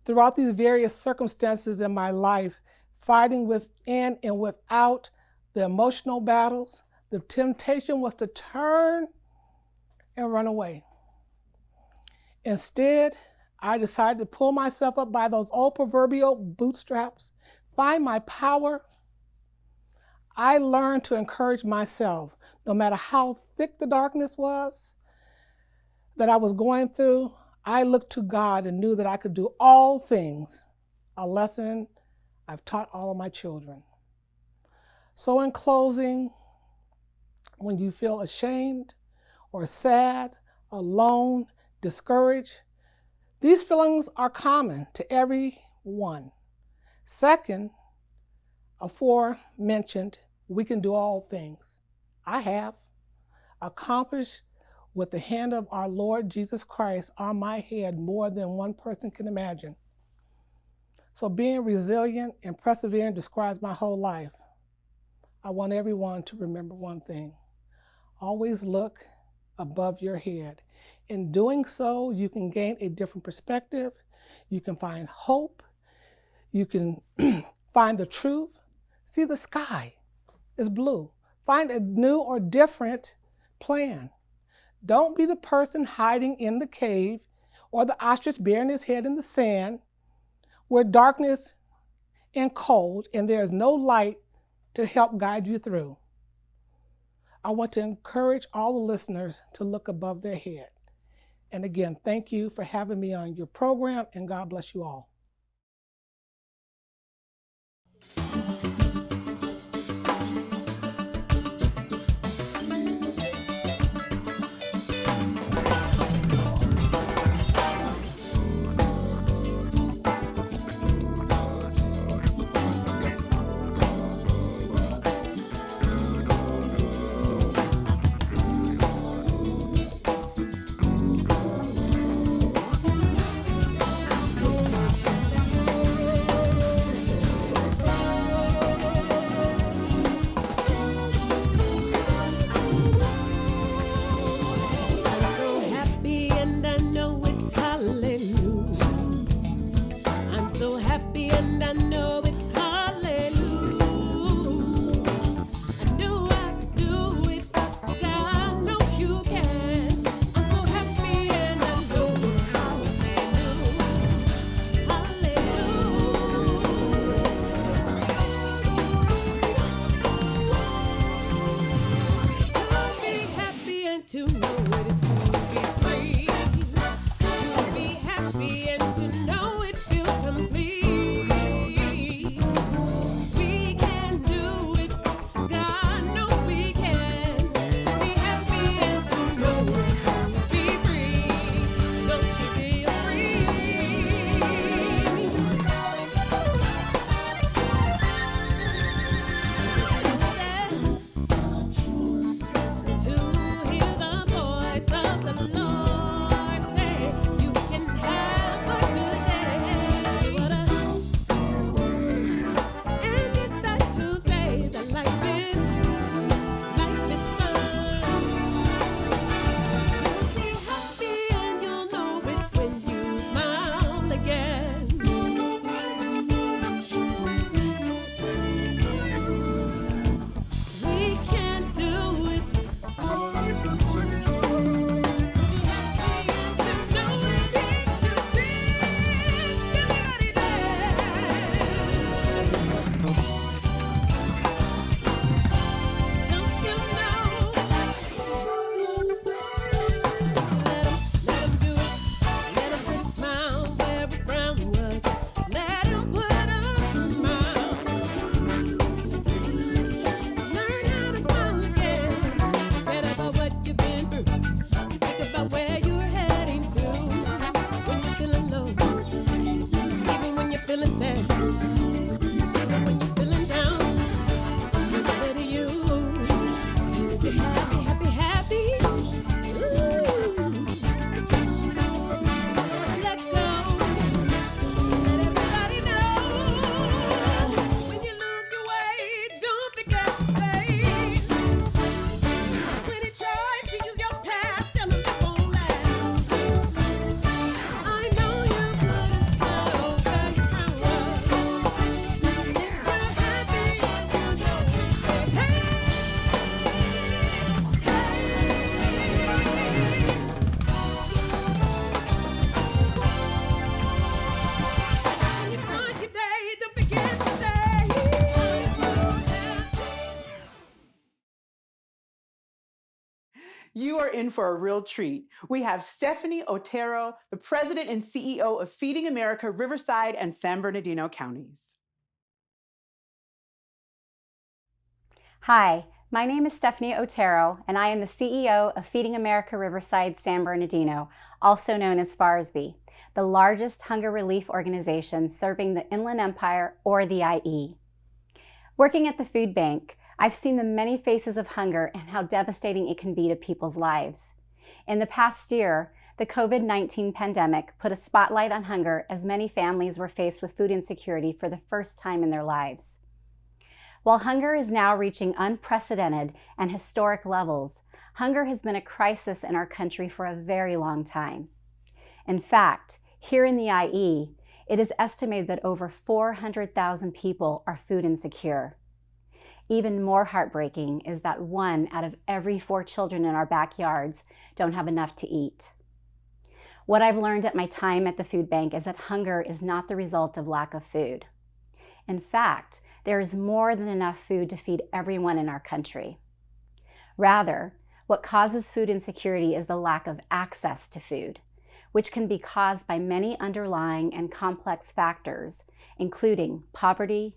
Throughout these various circumstances in my life, fighting within and without the emotional battles, the temptation was to turn and run away. Instead, I decided to pull myself up by those old proverbial bootstraps, find my power. I learned to encourage myself, no matter how thick the darkness was that I was going through. I looked to God and knew that I could do all things, a lesson I've taught all of my children. So in closing, when you feel ashamed or sad, alone, discouraged, these feelings are common to everyone. Second, aforementioned, we can do all things. I have accomplished with the hand of our Lord Jesus Christ on my head more than one person can imagine. So being resilient and persevering describes my whole life. I want everyone to remember one thing. Always look above your head. In doing so, you can gain a different perspective. You can find hope. You can find the truth. See, the sky is blue. Find a new or different plan. Don't be the person hiding in the cave or the ostrich burying his head in the sand where darkness and cold and there is no light to help guide you through. I want to encourage all the listeners to look above their head. And again, thank you for having me on your program, and God bless you all. to know what it's to be free, to be happy and to know it feels complete. We can do it, God knows we can. To be happy and to know it's to be free. Don't you feel free? To hear the voice of the Lord say, you can have a good day. And it's sad to say that life is fun. You'll feel happy and you'll know it when you smile again. We can do it. To be happy and to know it is to dance. Everybody dance. Don't you know? Let 'em do it. Let 'em put a smile where a frown was. Let 'em put a smile. Learn how to smile again. Forget about what you've been through. Think about where you're heading to. When you're feeling low, even when you're feeling sad, even when you're feeling down, remember to you. Be happy, happy, happy. Ooh. Let go. Let everybody know. When you lose your way, don't forget to say. When he tries to use your past, tell him it won't last. I know you put a smile over your frown was. If you're happy and you know it, say hey, hey. You start your day, don't forget to say I'm so happy. You are in for a real treat. We have Stephanie Otero, the president and CEO of Feeding America Riverside and San Bernardino counties. Hi, my name is Stephanie Otero, and I am the CEO of Feeding America Riverside San Bernardino, also known as FARSB, the largest hunger relief organization serving the Inland Empire, or the IE. Working at the food bank, I've seen the many faces of hunger and how devastating it can be to people's lives. In the past year, the COVID-19 pandemic put a spotlight on hunger as many families were faced with food insecurity for the first time in their lives. While hunger is now reaching unprecedented and historic levels, hunger has been a crisis in our country for a very long time. In fact, here in the IE, it is estimated that over 400,000 people are food insecure. Even more heartbreaking is that 1 out of every 4 children in our backyards don't have enough to eat. What I've learned at my time at the food bank is that hunger is not the result of lack of food. In fact, there is more than enough food to feed everyone in our country. Rather, what causes food insecurity is the lack of access to food, which can be caused by many underlying and complex factors, including poverty,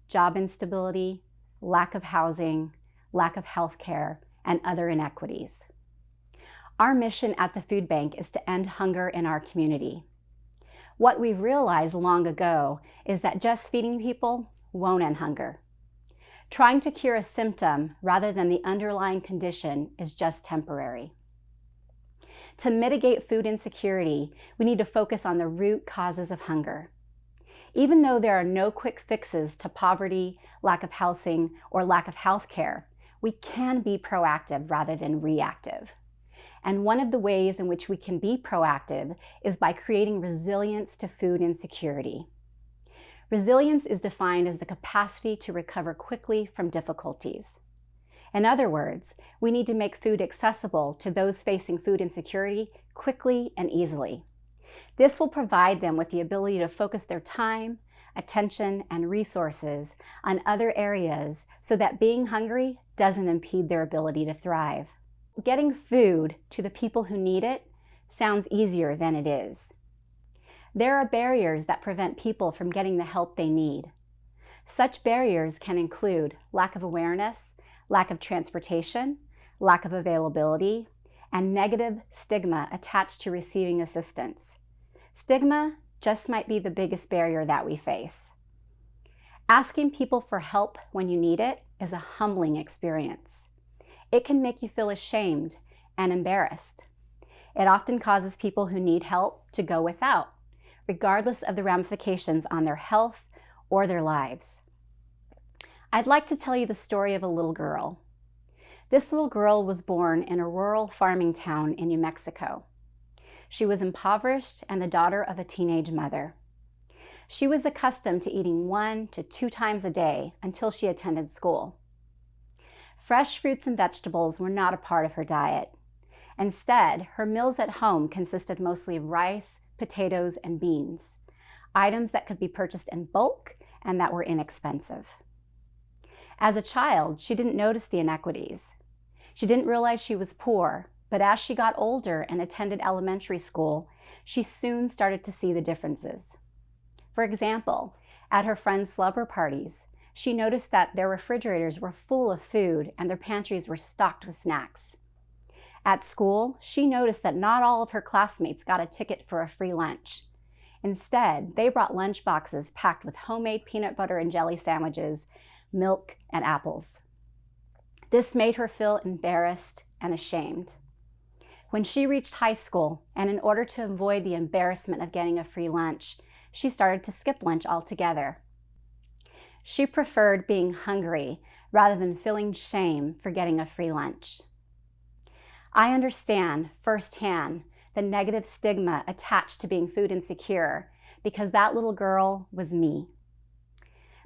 job instability, lack of housing, lack of health care, and other inequities. Our mission at the food bank is to end hunger in our community. What we've realized long ago is that just feeding people won't end hunger. Trying to cure a symptom rather than the underlying condition is just temporary. To mitigate food insecurity, we need to focus on the root causes of hunger. Even though there are no quick fixes to poverty, lack of housing, or lack of health care, we can be proactive rather than reactive. And one of the ways in which we can be proactive is by creating resilience to food insecurity. Resilience is defined as the capacity to recover quickly from difficulties. In other words, we need to make food accessible to those facing food insecurity quickly and easily. This will provide them with the ability to focus their time, attention, and resources on other areas so that being hungry doesn't impede their ability to thrive. Getting food to the people who need it sounds easier than it is. There are barriers that prevent people from getting the help they need. Such barriers can include lack of awareness, lack of transportation, lack of availability, and negative stigma attached to receiving assistance. Stigma just might be the biggest barrier that we face. Asking people for help when you need it is a humbling experience. It can make you feel ashamed and embarrassed. It often causes people who need help to go without, regardless of the ramifications on their health or their lives. I'd like to tell you the story of a little girl. This little girl was born in a rural farming town in New Mexico. She was impoverished and the daughter of a teenage mother. She was accustomed to eating 1 to 2 times a day until she attended school. Fresh fruits and vegetables were not a part of her diet. Instead, her meals at home consisted mostly of rice, potatoes, and beans, items that could be purchased in bulk and that were inexpensive. As a child, she didn't notice the inequities. She didn't realize she was poor, but as she got older and attended elementary school, she soon started to see the differences. For example, at her friends' slumber parties, she noticed that their refrigerators were full of food and their pantries were stocked with snacks. At school, she noticed that not all of her classmates got a ticket for a free lunch. Instead, they brought lunch boxes packed with homemade peanut butter and jelly sandwiches, milk, and apples. This made her feel embarrassed and ashamed. When she reached high school, and in order to avoid the embarrassment of getting a free lunch, she started to skip lunch altogether. She preferred being hungry rather than feeling shame for getting a free lunch. I understand firsthand the negative stigma attached to being food insecure because that little girl was me.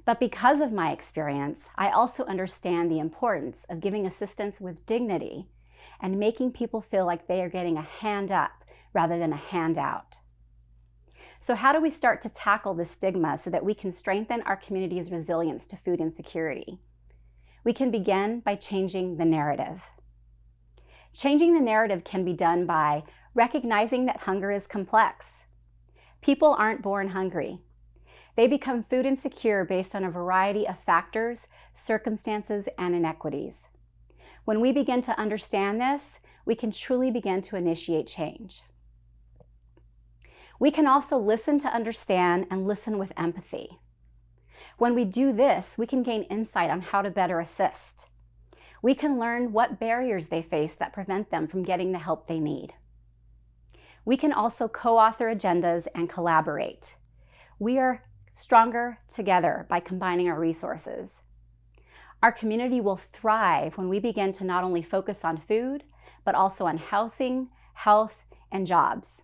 But because of my experience, I also understand the importance of giving assistance with dignity and making people feel like they are getting a hand up rather than a handout. So how do we start to tackle this stigma so that we can strengthen our community's resilience to food insecurity? We can begin by changing the narrative. Changing the narrative can be done by recognizing that hunger is complex. People aren't born hungry. They become food insecure based on a variety of factors, circumstances, and inequities. When we begin to understand this, we can truly begin to initiate change. We can also listen to understand and listen with empathy. When we do this, we can gain insight on how to better assist. We can learn what barriers they face that prevent them from getting the help they need. We can also co-author agendas and collaborate. We are stronger together by combining our resources. Our community will thrive when we begin to not only focus on food, but also on housing, health, and jobs.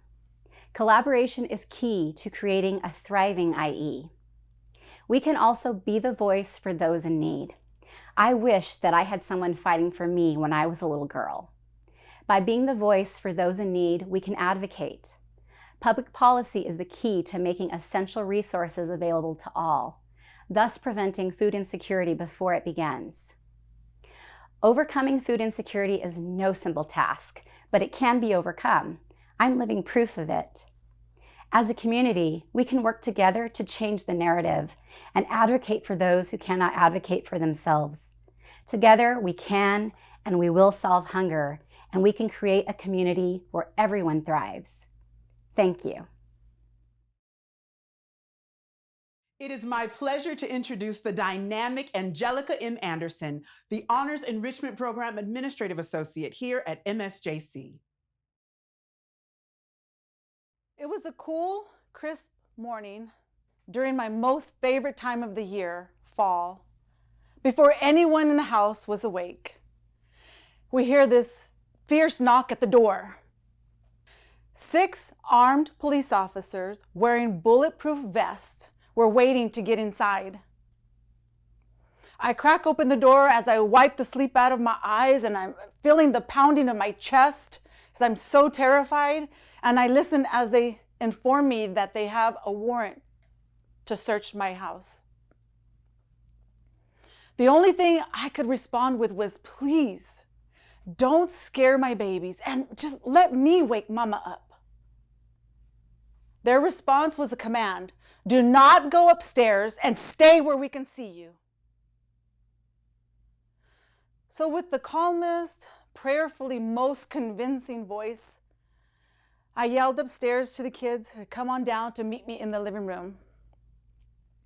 Collaboration is key to creating a thriving IE. We can also be the voice for those in need. I wish that I had someone fighting for me when I was a little girl. By being the voice for those in need, we can advocate. Public policy is the key to making essential resources available to all, thus preventing food insecurity before it begins. Overcoming food insecurity is no simple task, but it can be overcome. I'm living proof of it. As a community, we can work together to change the narrative and advocate for those who cannot advocate for themselves. Together, we can and we will solve hunger, and we can create a community where everyone thrives. Thank you. It is my pleasure to introduce the dynamic Angelica M. Anderson, the Honors Enrichment Program Administrative Associate here at MSJC. It was a cool, crisp morning during my most favorite time of the year, fall, before anyone in the house was awake. We hear this fierce knock at the door. 6 armed police officers wearing bulletproof vests were waiting to get inside. I crack open the door as I wipe the sleep out of my eyes, and I'm feeling the pounding of my chest because I'm so terrified, and I listen as they inform me that they have a warrant to search my house. The only thing I could respond with was, please, Don't scare my babies and just let me wake Mama up. Their response was a command. Do not go upstairs and stay where we can see you. So with the calmest, prayerfully most convincing voice, I yelled upstairs to the kids to come on down to meet me in the living room.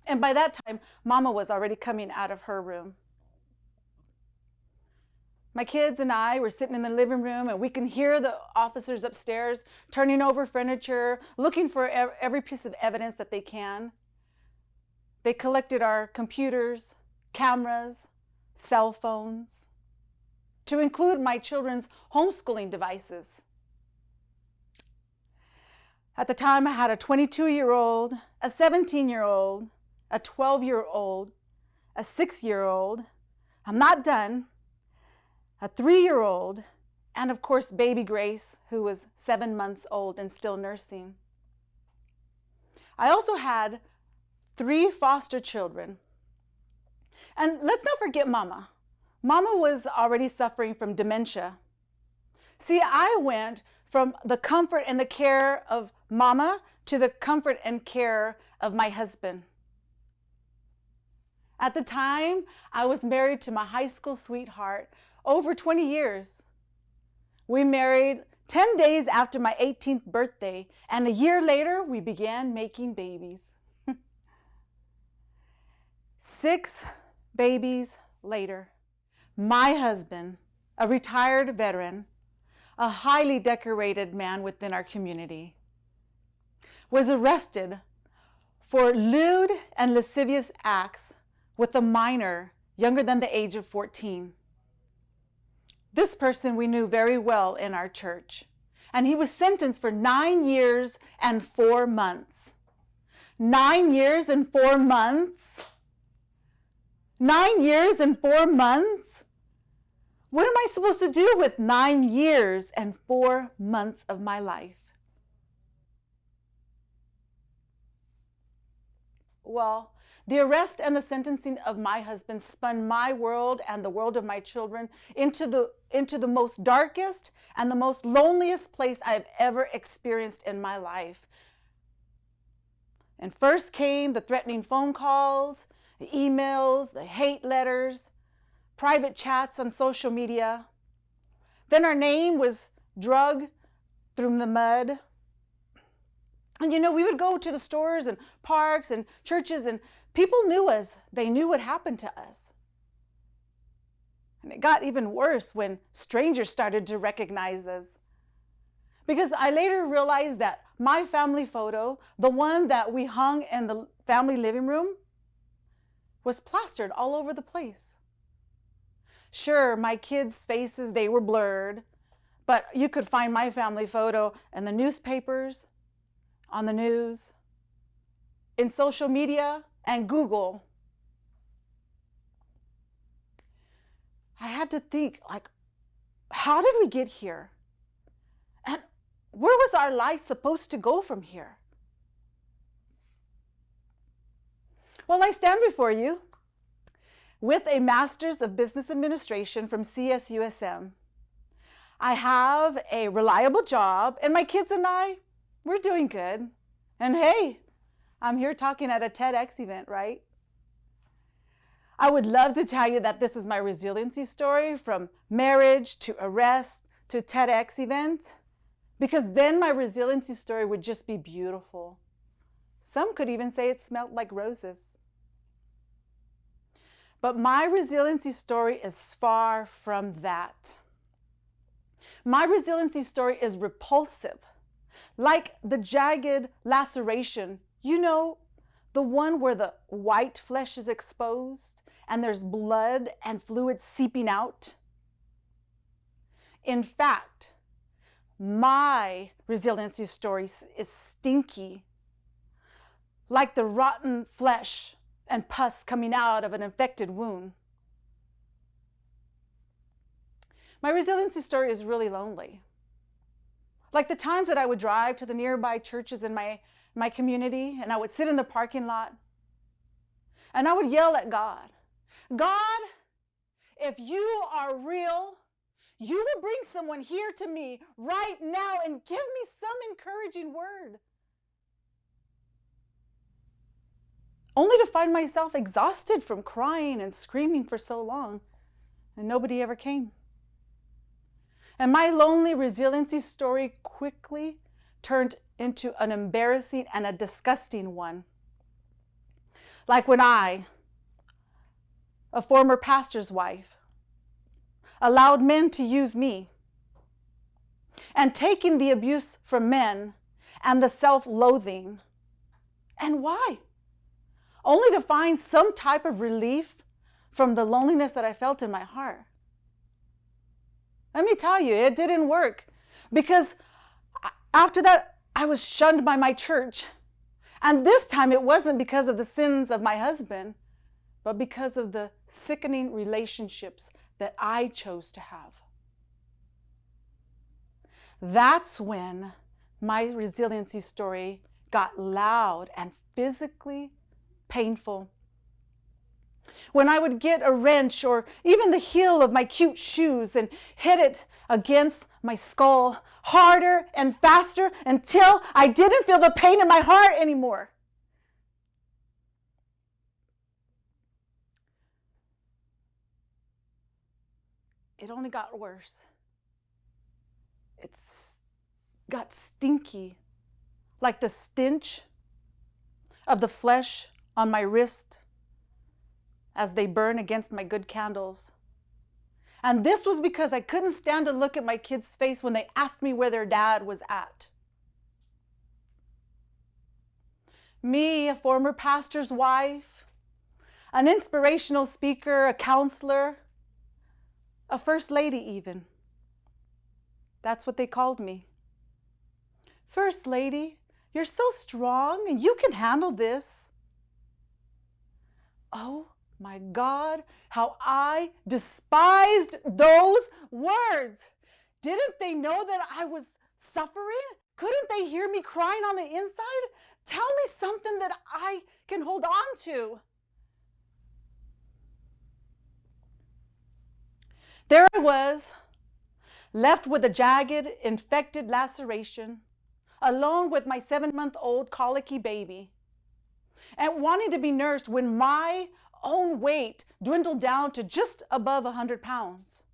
And by that time, Mama was already coming out of her room. My kids and I were sitting in the living room, and we can hear the officers upstairs turning over furniture, looking for every piece of evidence that they can. They collected our computers, cameras, cell phones, to include my children's homeschooling devices. At the time, I had a 22-year-old, a 17-year-old, a 12-year-old, a 6-year-old, I'm not done, a 3-year-old, and of course, baby Grace, who was 7 months old and still nursing. I also had 3 foster children. And let's not forget Mama. Mama was already suffering from dementia. See, I went from the comfort and the care of Mama to the comfort and care of my husband. At the time, I was married to my high school sweetheart over 20 years. We married 10 days after my 18th birthday, and a year later, we began making babies. 6 babies later, my husband, a retired veteran, a highly decorated man within our community, was arrested for lewd and lascivious acts with a minor younger than the age of 14. This person we knew very well in our church, and he was sentenced for 9 years and 4 months. 9 years and 4 months? 9 years and 4 months? What am I supposed to do with 9 years and 4 months of my life? Well, the arrest and the sentencing of my husband spun my world and the world of my children into the most darkest and the most loneliest place I've ever experienced in my life. And first came the threatening phone calls, the emails, the hate letters, private chats on social media. Then our name was dragged through the mud. And you know, we would go to the stores and parks and churches, and people knew us. They knew what happened to us. And it got even worse when strangers started to recognize us. Because I later realized that my family photo, the one that we hung in the family living room, was plastered all over the place. Sure, my kids' faces, they were blurred, but you could find my family photo in the newspapers, on the news, in social media, and Google. I had to think, like, how did we get here? And where was our life supposed to go from here? Well, I stand before you with a Master's of Business Administration from CSUSM. I have a reliable job, and my kids and I, we're doing good. And hey, I'm here talking at a TEDx event, right? I would love to tell you that this is my resiliency story from marriage to arrest to TEDx event, because then my resiliency story would just be beautiful. Some could even say it smelled like roses. But my resiliency story is far from that. My resiliency story is repulsive, like the jagged laceration, you know, the one where the white flesh is exposed and there's blood and fluid seeping out. In fact, my resiliency story is stinky, like the rotten flesh and pus coming out of an infected wound. My resiliency story is really lonely. Like the times that I would drive to the nearby churches in my community, and I would sit in the parking lot, and I would yell at God, God, if you are real, you will bring someone here to me right now and give me some encouraging word. Only to find myself exhausted from crying and screaming for so long, and nobody ever came. And my lonely resiliency story quickly turned into an embarrassing and a disgusting one. Like when I, a former pastor's wife, allowed men to use me, and taking the abuse from men and the self-loathing. And why? Only to find some type of relief from the loneliness that I felt in my heart. Let me tell you, it didn't work, because after that, I was shunned by my church. And this time it wasn't because of the sins of my husband, but because of the sickening relationships that I chose to have. That's when my resiliency story got loud and physically painful. When I would get a wrench or even the heel of my cute shoes and hit it against my skull harder and faster until I didn't feel the pain in my heart anymore. It only got worse. It's got stinky, like the stench of the flesh on my wrist as they burn against my good candles. And this was because I couldn't stand to look at my kids' face when they asked me where their dad was at. Me, a former pastor's wife, an inspirational speaker, a counselor, a first lady even. That's what they called me. First lady, you're so strong and you can handle this. Oh my God, how I despised those words. Didn't they know that I was suffering? Couldn't they hear me crying on the inside? Tell me something that I can hold on to. There I was, left with a jagged, infected laceration, alone with my 7-month-old colicky baby, and wanting to be nursed when my own weight dwindled down to just above 100 pounds.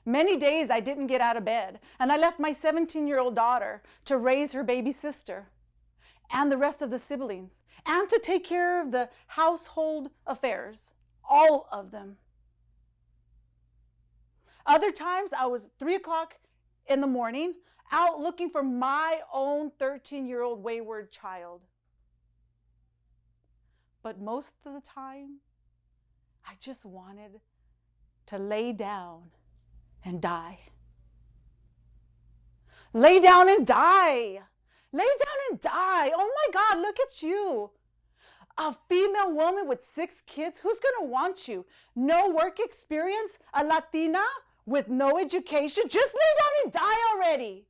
Many days I didn't get out of bed, and I left my 17-year-old daughter to raise her baby sister and the rest of the siblings, and to take care of the household affairs, all of them. Other times I was 3 o'clock in the morning out looking for my own 13-year-old wayward child. But most of the time, I just wanted to lay down and die. Lay down and die. Lay down and die. Oh my God, look at you. A female woman with 6 kids, who's gonna want you? No work experience, a Latina with no education? Just lay down and die already.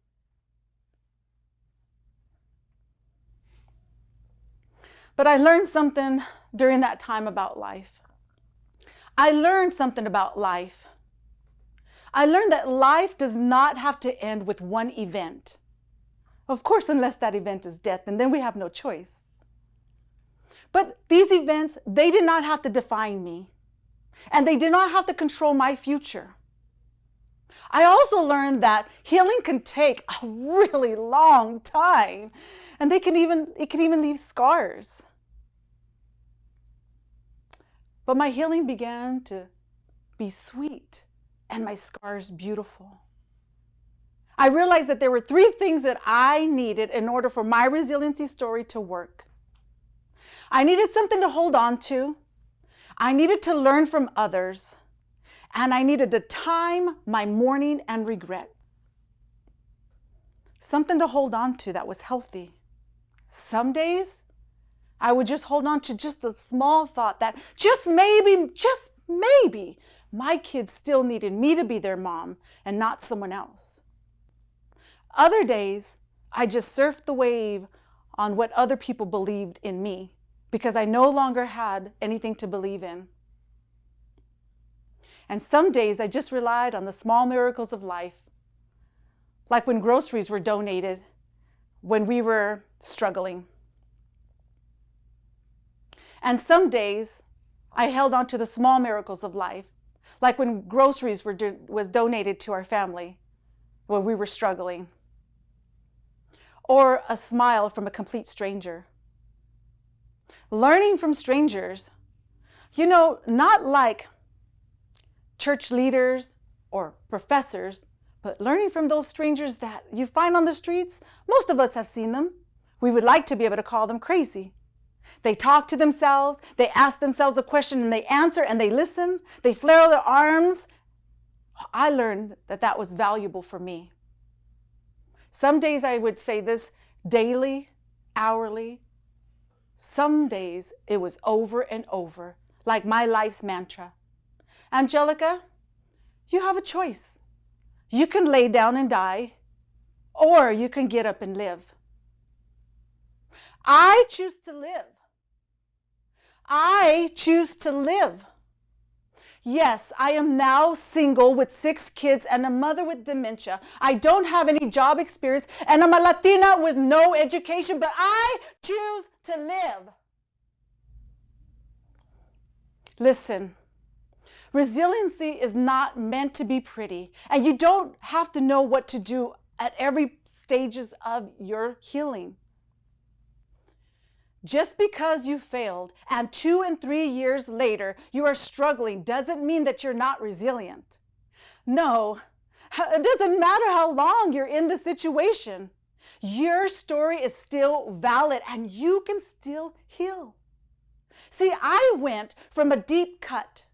But I learned something during that time about life. I learned something about life. I learned that life does not have to end with one event. Of course, unless that event is death, and then we have no choice. But these events, they did not have to define me, and they did not have to control my future. I also learned that healing can take a really long time, and it can even leave scars. But my healing began to be sweet and my scars beautiful. I realized that there were 3 things that I needed in order for my resiliency story to work. I needed something to hold on to, I needed to learn from others, and I needed to time my mourning and regret. Something to hold on to that was healthy. Some days, I would just hold on to just the small thought that just maybe, my kids still needed me to be their mom and not someone else. Other days, I just surfed the wave on what other people believed in me because I no longer had anything to believe in. And some days I just relied on the small miracles of life, like when groceries were donated when we were struggling. And some days I held on to the small miracles of life, like when groceries was donated to our family when we were struggling, or a smile from a complete stranger. Learning from strangers, not like church leaders or professors, but learning from those strangers that you find on the streets. Most of us have seen them. We would like to be able to call them crazy. They talk to themselves, they ask themselves a question and they answer and they listen, they flail their arms. I learned that was valuable for me. Some days I would say this daily, hourly. Some days it was over and over, like my life's mantra. Angelica, you have a choice. You can lay down and die, or you can get up and live. I choose to live. I choose to live. Yes, I am now single with 6 kids and a mother with dementia. I don't have any job experience and I'm a Latina with no education, but I choose to live. Listen, resiliency is not meant to be pretty, and you don't have to know what to do at every stages of your healing. Just because you failed and 2 and 3 years later you are struggling doesn't mean that you're not resilient. No, it doesn't matter how long you're in the situation. Your story is still valid and you can still heal. See, I went from a deep cut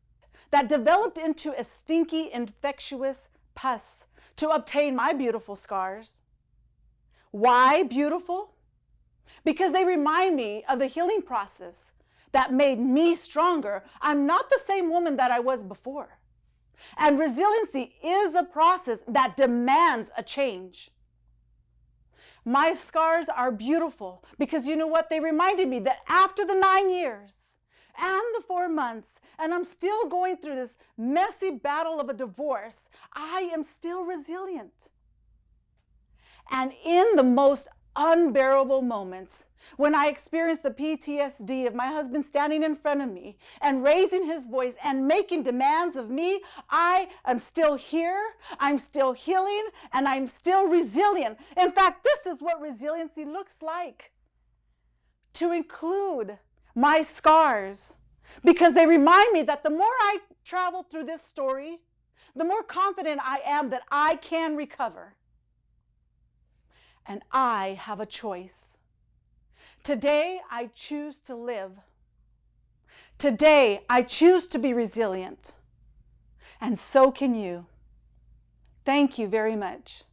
that developed into a stinky, infectious pus to obtain my beautiful scars. Why beautiful? Because they remind me of the healing process that made me stronger. I'm not the same woman that I was before. And resiliency is a process that demands a change. My scars are beautiful because you know what? They reminded me that after the 9 years and the 4 months, and I'm still going through this messy battle of a divorce, I am still resilient. And in the most unbearable moments, when I experienced the PTSD of my husband standing in front of me and raising his voice and making demands of me, I am still here, I'm still healing, and I'm still resilient. In fact, this is what resiliency looks like. To include my scars, because they remind me that the more I travel through this story, the more confident I am that I can recover. And I have a choice. Today, I choose to live. Today, I choose to be resilient. And so can you. Thank you very much.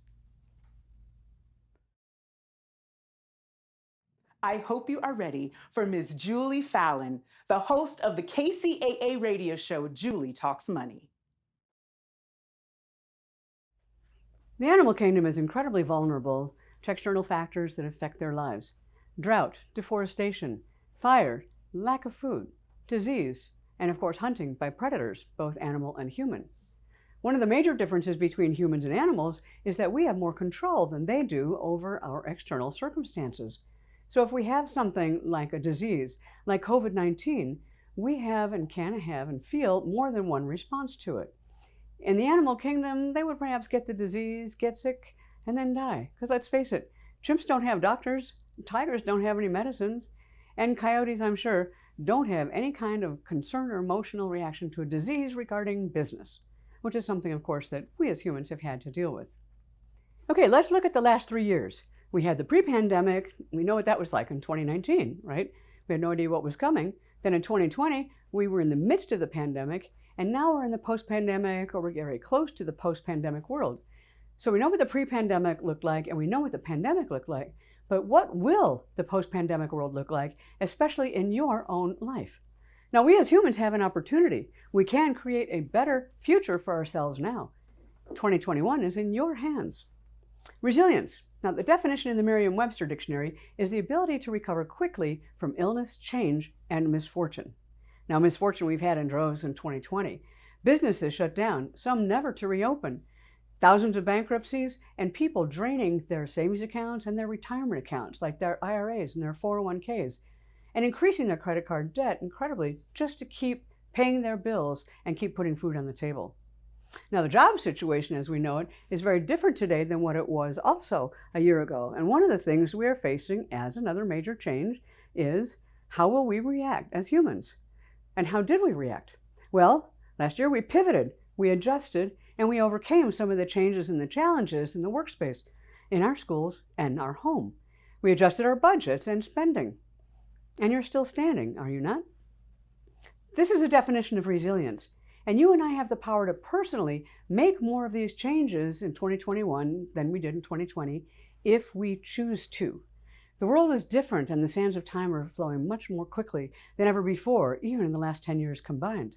I hope you are ready for Ms. Julie Falen, the host of the KCAA radio show, Julie Talks Money. The animal kingdom is incredibly vulnerable to external factors that affect their lives. Drought, deforestation, fire, lack of food, disease, and of course hunting by predators, both animal and human. One of the major differences between humans and animals is that we have more control than they do over our external circumstances. So if we have something like a disease, like COVID-19, we have and can have and feel more than one response to it. In the animal kingdom, they would perhaps get the disease, get sick, and then die. Because let's face it, chimps don't have doctors, tigers don't have any medicines, and coyotes, I'm sure, don't have any kind of concern or emotional reaction to a disease regarding business, which is something, of course, that we as humans have had to deal with. Okay, let's look at the last 3 years. We had the pre-pandemic. We know what that was like in 2019, right? We had no idea what was coming. Then in 2020, we were in the midst of the pandemic, and now we're in the post-pandemic, or we're very close to the post-pandemic world. So we know what the pre-pandemic looked like, and we know what the pandemic looked like, but what will the post-pandemic world look like, especially in your own life? Now, we as humans have an opportunity. We can create a better future for ourselves now. 2021 is in your hands. Resilience. Now, the definition in the Merriam-Webster dictionary is the ability to recover quickly from illness, change, and misfortune. Now, misfortune we've had in droves in 2020, Businesses shut down, some never to reopen. Thousands of bankruptcies and people draining their savings accounts and their retirement accounts, like their IRAs and their 401ks, and increasing their credit card debt incredibly just to keep paying their bills and keep putting food on the table. Now, the job situation as we know it is very different today than what it was also a year ago. And one of the things we are facing as another major change is how will we react as humans? And how did we react? Well, last year we pivoted, we adjusted, and we overcame some of the changes and the challenges in the workspace, in our schools, and our home. We adjusted our budgets and spending. And you're still standing, are you not? This is a definition of resilience. And you and I have the power to personally make more of these changes in 2021 than we did in 2020 if we choose to. The world is different and the sands of time are flowing much more quickly than ever before, even in the last 10 years combined.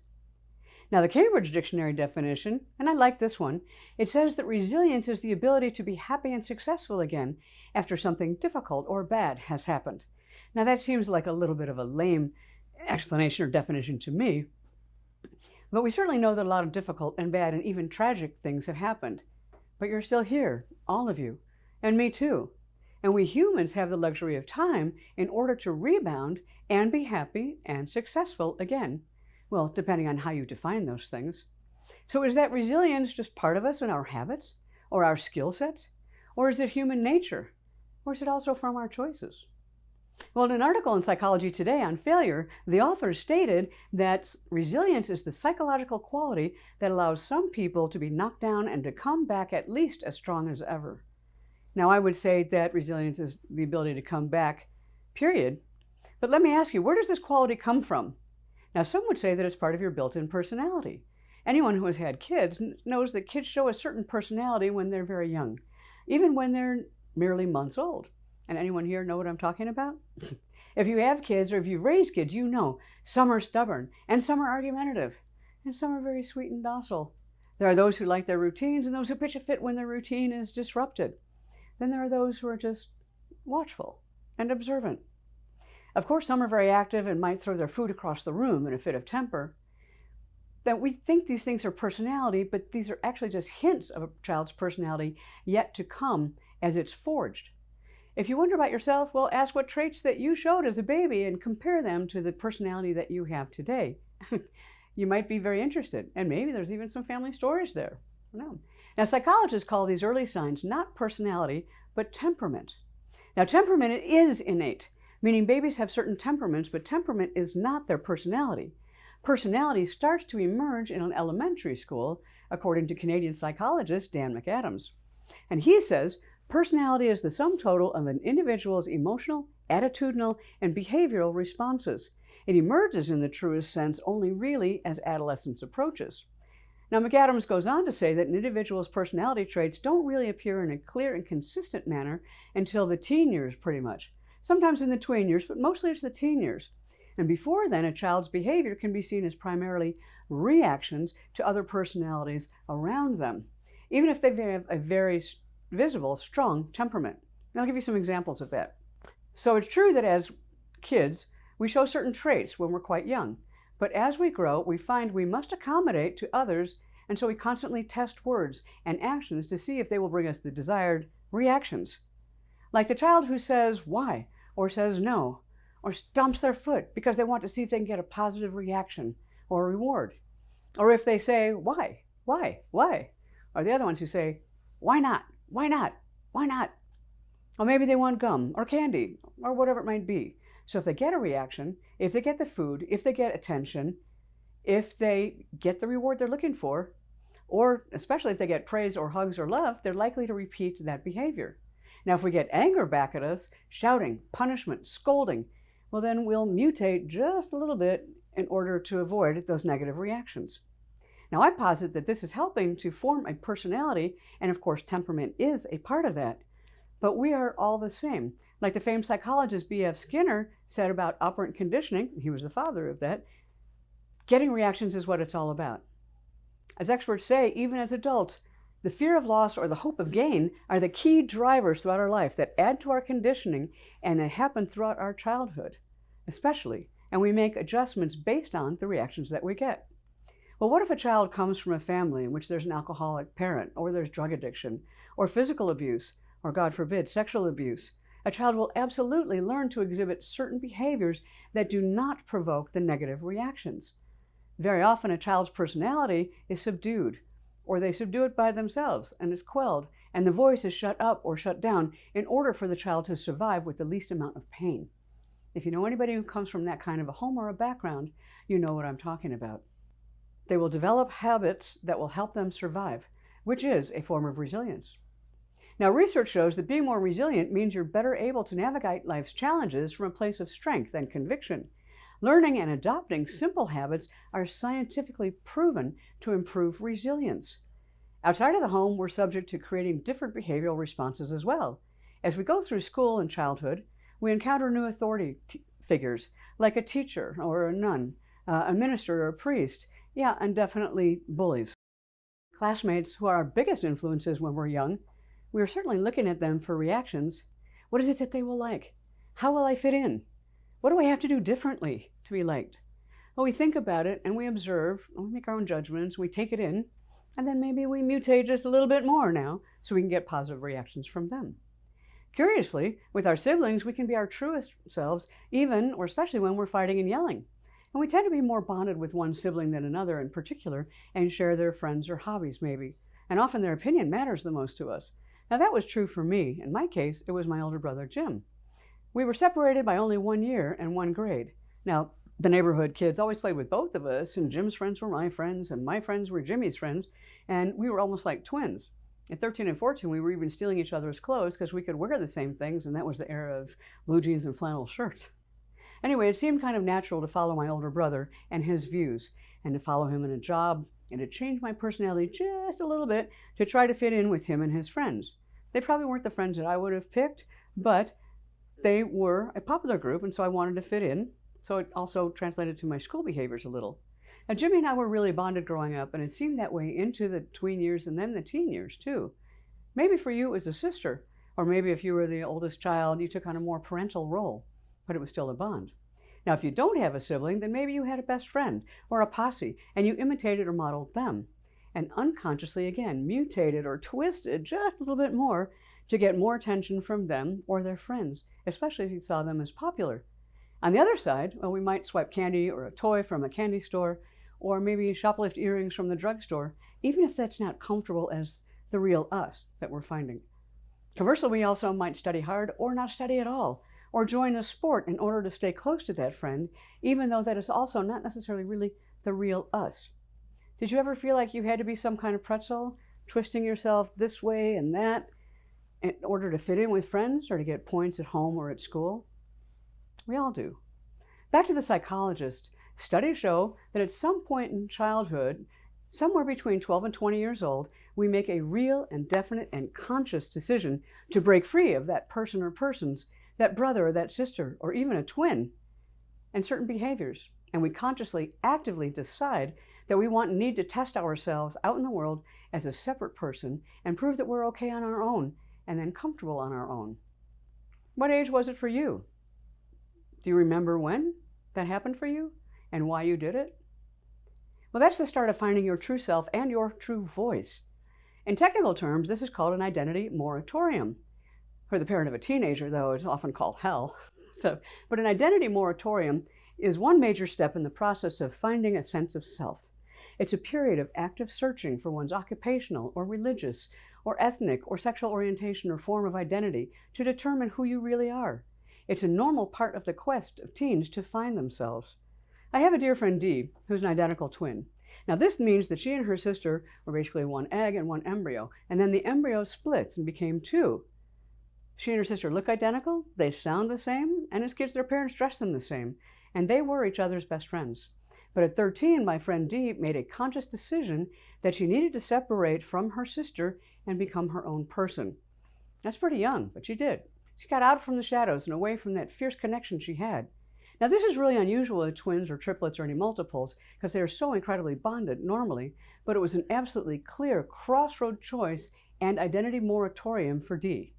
Now, the Cambridge Dictionary definition, and I like this one, it says that resilience is the ability to be happy and successful again after something difficult or bad has happened. Now, that seems like a little bit of a lame explanation or definition to me, but we certainly know that a lot of difficult and bad and even tragic things have happened. But you're still here, all of you, and me too. And we humans have the luxury of time in order to rebound and be happy and successful again. Well, depending on how you define those things. So is that resilience just part of us and our habits, or our skill sets? Or is it human nature? Or is it also from our choices? Well, in an article in Psychology Today on failure, the authors stated that resilience is the psychological quality that allows some people to be knocked down and to come back at least as strong as ever. Now, I would say that resilience is the ability to come back, period. But let me ask you, where does this quality come from? Now, some would say that it's part of your built-in personality. Anyone who has had kids knows that kids show a certain personality when they're very young, even when they're merely months old. And anyone here know what I'm talking about? If you have kids or if you've raised kids, you know some are stubborn and some are argumentative and some are very sweet and docile. There are those who like their routines and those who pitch a fit when their routine is disrupted. Then there are those who are just watchful and observant. Of course, some are very active and might throw their food across the room in a fit of temper. That we think these things are personality, but these are actually just hints of a child's personality yet to come as it's forged. If you wonder about yourself, well, ask what traits that you showed as a baby and compare them to the personality that you have today. You might be very interested, and maybe there's even some family stories there. I don't know. Now, psychologists call these early signs not personality, but temperament. Now, temperament is innate, meaning babies have certain temperaments, but temperament is not their personality. Personality starts to emerge in an elementary school, according to Canadian psychologist Dan McAdams. And he says, personality is the sum total of an individual's emotional, attitudinal, and behavioral responses. It emerges in the truest sense only really as adolescence approaches. Now, McAdams goes on to say that an individual's personality traits don't really appear in a clear and consistent manner until the teen years, pretty much. Sometimes in the tween years, but mostly it's the teen years. And before then, a child's behavior can be seen as primarily reactions to other personalities around them, even if they have a very visible, strong temperament. And I'll give you some examples of that. So it's true that as kids, we show certain traits when we're quite young. But as we grow, we find we must accommodate to others, and so we constantly test words and actions to see if they will bring us the desired reactions. Like the child who says why, or says no, or stomps their foot because they want to see if they can get a positive reaction or a reward. Or if they say why, or the other ones who say why not, why not, why not? Or maybe they want gum or candy or whatever it might be. So if they get a reaction, if they get the food, if they get attention, if they get the reward they're looking for, or especially if they get praise or hugs or love, they're likely to repeat that behavior. Now, if we get anger back at us, shouting, punishment, scolding, well, then we'll mutate just a little bit in order to avoid those negative reactions. Now, I posit that this is helping to form a personality, and of course, temperament is a part of that. But we are all the same. Like the famed psychologist B.F. Skinner said about operant conditioning, he was the father of that, getting reactions is what it's all about. As experts say, even as adults, the fear of loss or the hope of gain are the key drivers throughout our life that add to our conditioning, and they happen throughout our childhood, especially, and we make adjustments based on the reactions that we get. Well, what if a child comes from a family in which there's an alcoholic parent, or there's drug addiction, or physical abuse, or God forbid, sexual abuse? A child will absolutely learn to exhibit certain behaviors that do not provoke the negative reactions. Very often, a child's personality is subdued, or they subdue it by themselves and is quelled, and the voice is shut up or shut down in order for the child to survive with the least amount of pain. If you know anybody who comes from that kind of a home or a background, you know what I'm talking about. They will develop habits that will help them survive, which is a form of resilience. Now, research shows that being more resilient means you're better able to navigate life's challenges from a place of strength and conviction. Learning and adopting simple habits are scientifically proven to improve resilience. Outside of the home, we're subject to creating different behavioral responses as well. As we go through school and childhood, we encounter new authority figures, like a teacher or a nun, a minister or a priest, and definitely bullies. Classmates, who are our biggest influences when we're young, we are certainly looking at them for reactions. What is it that they will like? How will I fit in? What do I have to do differently to be liked? Well, we think about it and we observe, and we make our own judgments, we take it in, and then maybe we mutate just a little bit more now so we can get positive reactions from them. Curiously, with our siblings, we can be our truest selves, even or especially when we're fighting and yelling. And we tend to be more bonded with one sibling than another in particular and share their friends or hobbies maybe. And often their opinion matters the most to us. Now that was true for me. In my case, it was my older brother, Jim. We were separated by only 1 year and 1 grade. Now, the neighborhood kids always played with both of us, and Jim's friends were my friends, and my friends were Jimmy's friends, and we were almost like twins. At 13 and 14, we were even stealing each other's clothes because we could wear the same things, and that was the era of blue jeans and flannel shirts. Anyway, it seemed kind of natural to follow my older brother and his views, and to follow him in a job, and to change my personality just a little bit to try to fit in with him and his friends. They probably weren't the friends that I would have picked, but they were a popular group, and so I wanted to fit in. So it also translated to my school behaviors a little. Now, Jimmy and I were really bonded growing up, and it seemed that way into the tween years and then the teen years, too. Maybe for you it was a sister, or maybe if you were the oldest child, you took on a more parental role, but it was still a bond. Now, if you don't have a sibling, then maybe you had a best friend or a posse, and you imitated or modeled them, and unconsciously, again, mutated or twisted just a little bit more to get more attention from them or their friends, especially if you saw them as popular. On the other side, well, we might swipe candy or a toy from a candy store, or maybe shoplift earrings from the drugstore, even if that's not comfortable as the real us that we're finding. Conversely, we also might study hard or not study at all, or join a sport in order to stay close to that friend, even though that is also not necessarily really the real us. Did you ever feel like you had to be some kind of pretzel, twisting yourself this way and that in order to fit in with friends or to get points at home or at school? We all do. Back to the psychologist, studies show that at some point in childhood, somewhere between 12 and 20 years old, we make a real and definite and conscious decision to break free of that person or persons, that brother or that sister, or even a twin, and certain behaviors. And we consciously, actively decide that we want and need to test ourselves out in the world as a separate person and prove that we're okay on our own and then comfortable on our own. What age was it for you? Do you remember when that happened for you and why you did it? Well, that's the start of finding your true self and your true voice. In technical terms, this is called an identity moratorium. For the parent of a teenager, though, it's often called hell. But an identity moratorium is one major step in the process of finding a sense of self. It's a period of active searching for one's occupational or religious or ethnic or sexual orientation or form of identity to determine who you really are. It's a normal part of the quest of teens to find themselves. I have a dear friend, Dee, who's an identical twin. Now, this means that she and her sister were basically one egg and one embryo, and then the embryo split and became two. She and her sister look identical, they sound the same, and as kids, their parents dressed them the same, and they were each other's best friends. But at 13, my friend Dee made a conscious decision that she needed to separate from her sister and become her own person. That's pretty young, but she did. She got out from the shadows and away from that fierce connection she had. Now, this is really unusual in twins or triplets or any multiples because they are so incredibly bonded normally, but it was an absolutely clear crossroad choice and identity moratorium for Dee.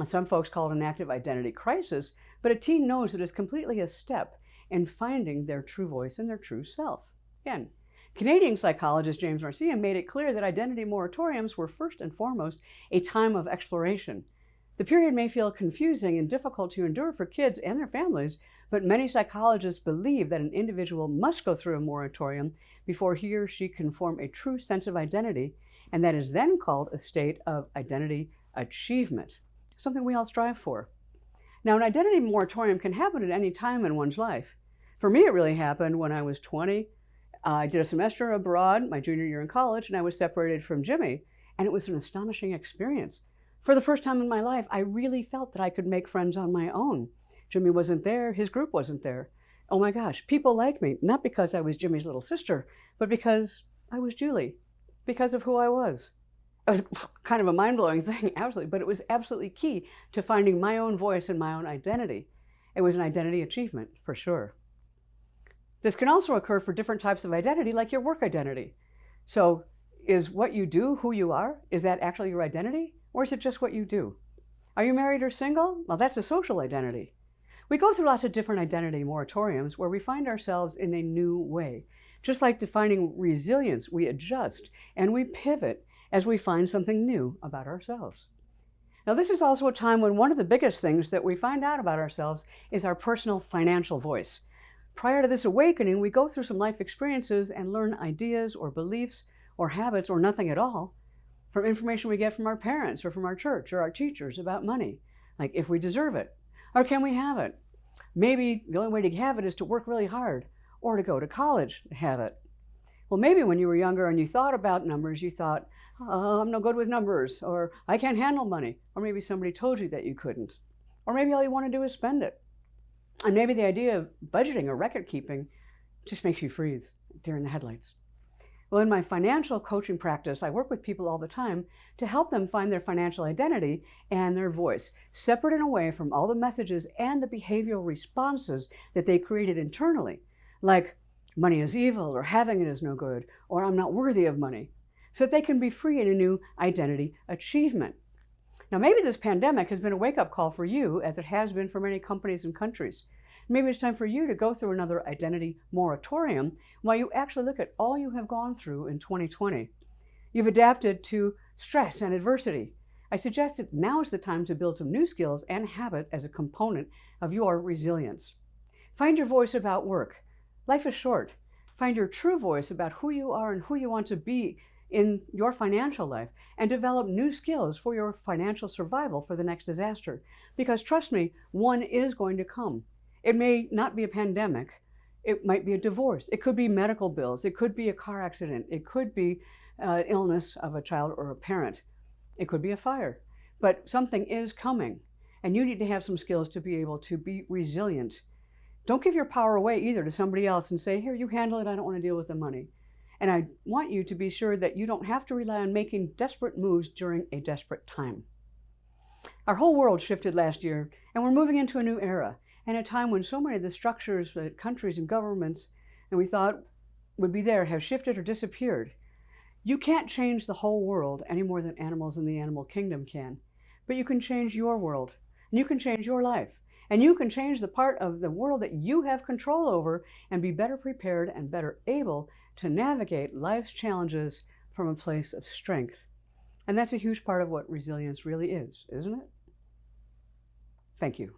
Some folks call it an active identity crisis, but a teen knows it is completely a step in finding their true voice and their true self. Again, Canadian psychologist James Marcia made it clear that identity moratoriums were first and foremost a time of exploration. The period may feel confusing and difficult to endure for kids and their families, but many psychologists believe that an individual must go through a moratorium before he or she can form a true sense of identity, and that is then called a state of identity achievement, something we all strive for. Now, an identity moratorium can happen at any time in one's life. For me, it really happened when I was 20. I did a semester abroad, my junior year in college, and I was separated from Jimmy, and it was an astonishing experience. For the first time in my life, I really felt that I could make friends on my own. Jimmy wasn't there, his group wasn't there. Oh my gosh, people liked me, not because I was Jimmy's little sister, but because I was Julie, because of who I was. It was kind of a mind-blowing thing, absolutely, but it was absolutely key to finding my own voice and my own identity. It was an identity achievement, for sure. This can also occur for different types of identity, like your work identity. So is what you do who you are? Is that actually your identity? Or is it just what you do? Are you married or single? Well, that's a social identity. We go through lots of different identity moratoriums where we find ourselves in a new way. Just like defining resilience, we adjust and we pivot as we find something new about ourselves. Now, this is also a time when one of the biggest things that we find out about ourselves is our personal financial voice. Prior to this awakening, we go through some life experiences and learn ideas or beliefs or habits or nothing at all from information we get from our parents or from our church or our teachers about money, like if we deserve it, or can we have it? Maybe the only way to have it is to work really hard or to go to college to have it. Well, maybe when you were younger and you thought about numbers, you thought, oh, I'm no good with numbers, or I can't handle money, or maybe somebody told you that you couldn't, or maybe all you want to do is spend it. And maybe the idea of budgeting or record keeping just makes you freeze, deer in the headlights. Well, in my financial coaching practice, I work with people all the time to help them find their financial identity and their voice, separate and away from all the messages and the behavioral responses that they created internally, like money is evil, or having it is no good, or I'm not worthy of money, so that they can be free in a new identity achievement. Now, maybe this pandemic has been a wake-up call for you, as it has been for many companies and countries. Maybe it's time for you to go through another identity moratorium while you actually look at all you have gone through in 2020. You've adapted to stress and adversity. I suggest that now is the time to build some new skills and habit as a component of your resilience. Find your voice about work. Life is short. Find your true voice about who you are and who you want to be in your financial life, and develop new skills for your financial survival for the next disaster. Because trust me, one is going to come. It may not be a pandemic. It might be a divorce. It could be medical bills. It could be a car accident. It could be illness of a child or a parent. It could be a fire. But something is coming, and you need to have some skills to be able to be resilient. Don't give your power away either to somebody else and say, here, you handle it. I don't want to deal with the money. And I want you to be sure that you don't have to rely on making desperate moves during a desperate time. Our whole world shifted last year, and we're moving into a new era, and a time when so many of the structures that countries and governments that we thought would be there have shifted or disappeared. You can't change the whole world any more than animals in the animal kingdom can, but you can change your world, and you can change your life, and you can change the part of the world that you have control over and be better prepared and better able to navigate life's challenges from a place of strength. And that's a huge part of what resilience really is, isn't it? Thank you.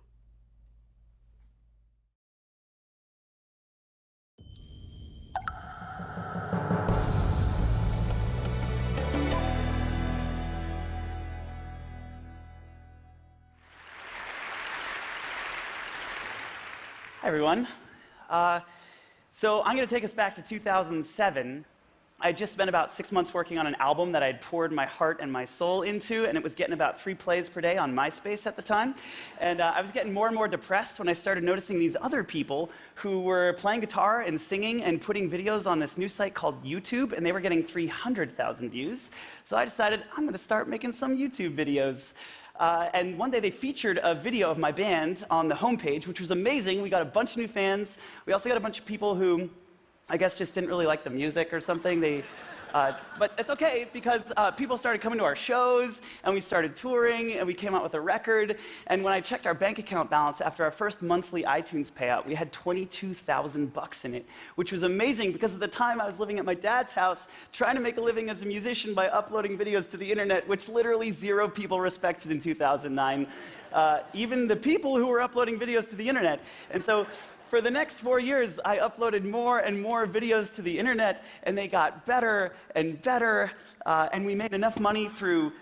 Hi, everyone. So I'm going to take us back to 2007. I had just spent about 6 months working on an album that I had poured my heart and my soul into, and it was getting about 3 plays per day on MySpace at the time. And I was getting more and more depressed when I started noticing these other people who were playing guitar and singing and putting videos on this new site called YouTube, and they were getting 300,000 views. So I decided I'm going to start making some YouTube videos. And one day they featured a video of my band on the homepage, which was amazing. We got a bunch of new fans. We also got a bunch of people who, I guess, just didn't really like the music or something. They But it's okay because people started coming to our shows, and we started touring, and we came out with a record. And when I checked our bank account balance after our first monthly iTunes payout, we had $22,000 in it, which was amazing because at the time I was living at my dad's house trying to make a living as a musician by uploading videos to the internet, which literally 0 people respected in 2009, even the people who were uploading videos to the internet. And so for the next 4 years, I uploaded more and more videos to the internet, and they got better and better, and we made enough money through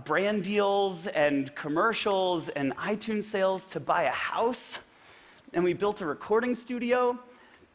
brand deals and commercials and iTunes sales to buy a house, and we built a recording studio.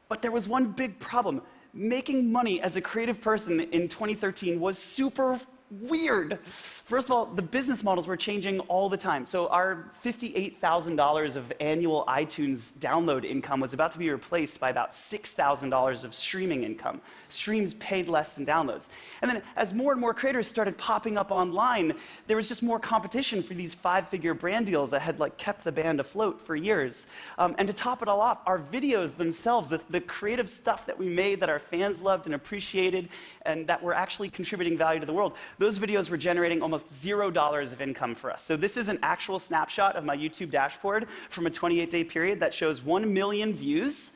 But there was one big problem. Making money as a creative person in 2013 was super weird. First of all, the business models were changing all the time. So our $58,000 of annual iTunes download income was about to be replaced by about $6,000 of streaming income. Streams paid less than downloads. And then as more and more creators started popping up online, there was just more competition for these 5-figure brand deals that had kept the band afloat for years. And to top it all off, our videos themselves, the creative stuff that we made that our fans loved and appreciated and that were actually contributing value to the world, those videos were generating almost $0 of income for us. So this is an actual snapshot of my YouTube dashboard from a 28-day period that shows 1 million views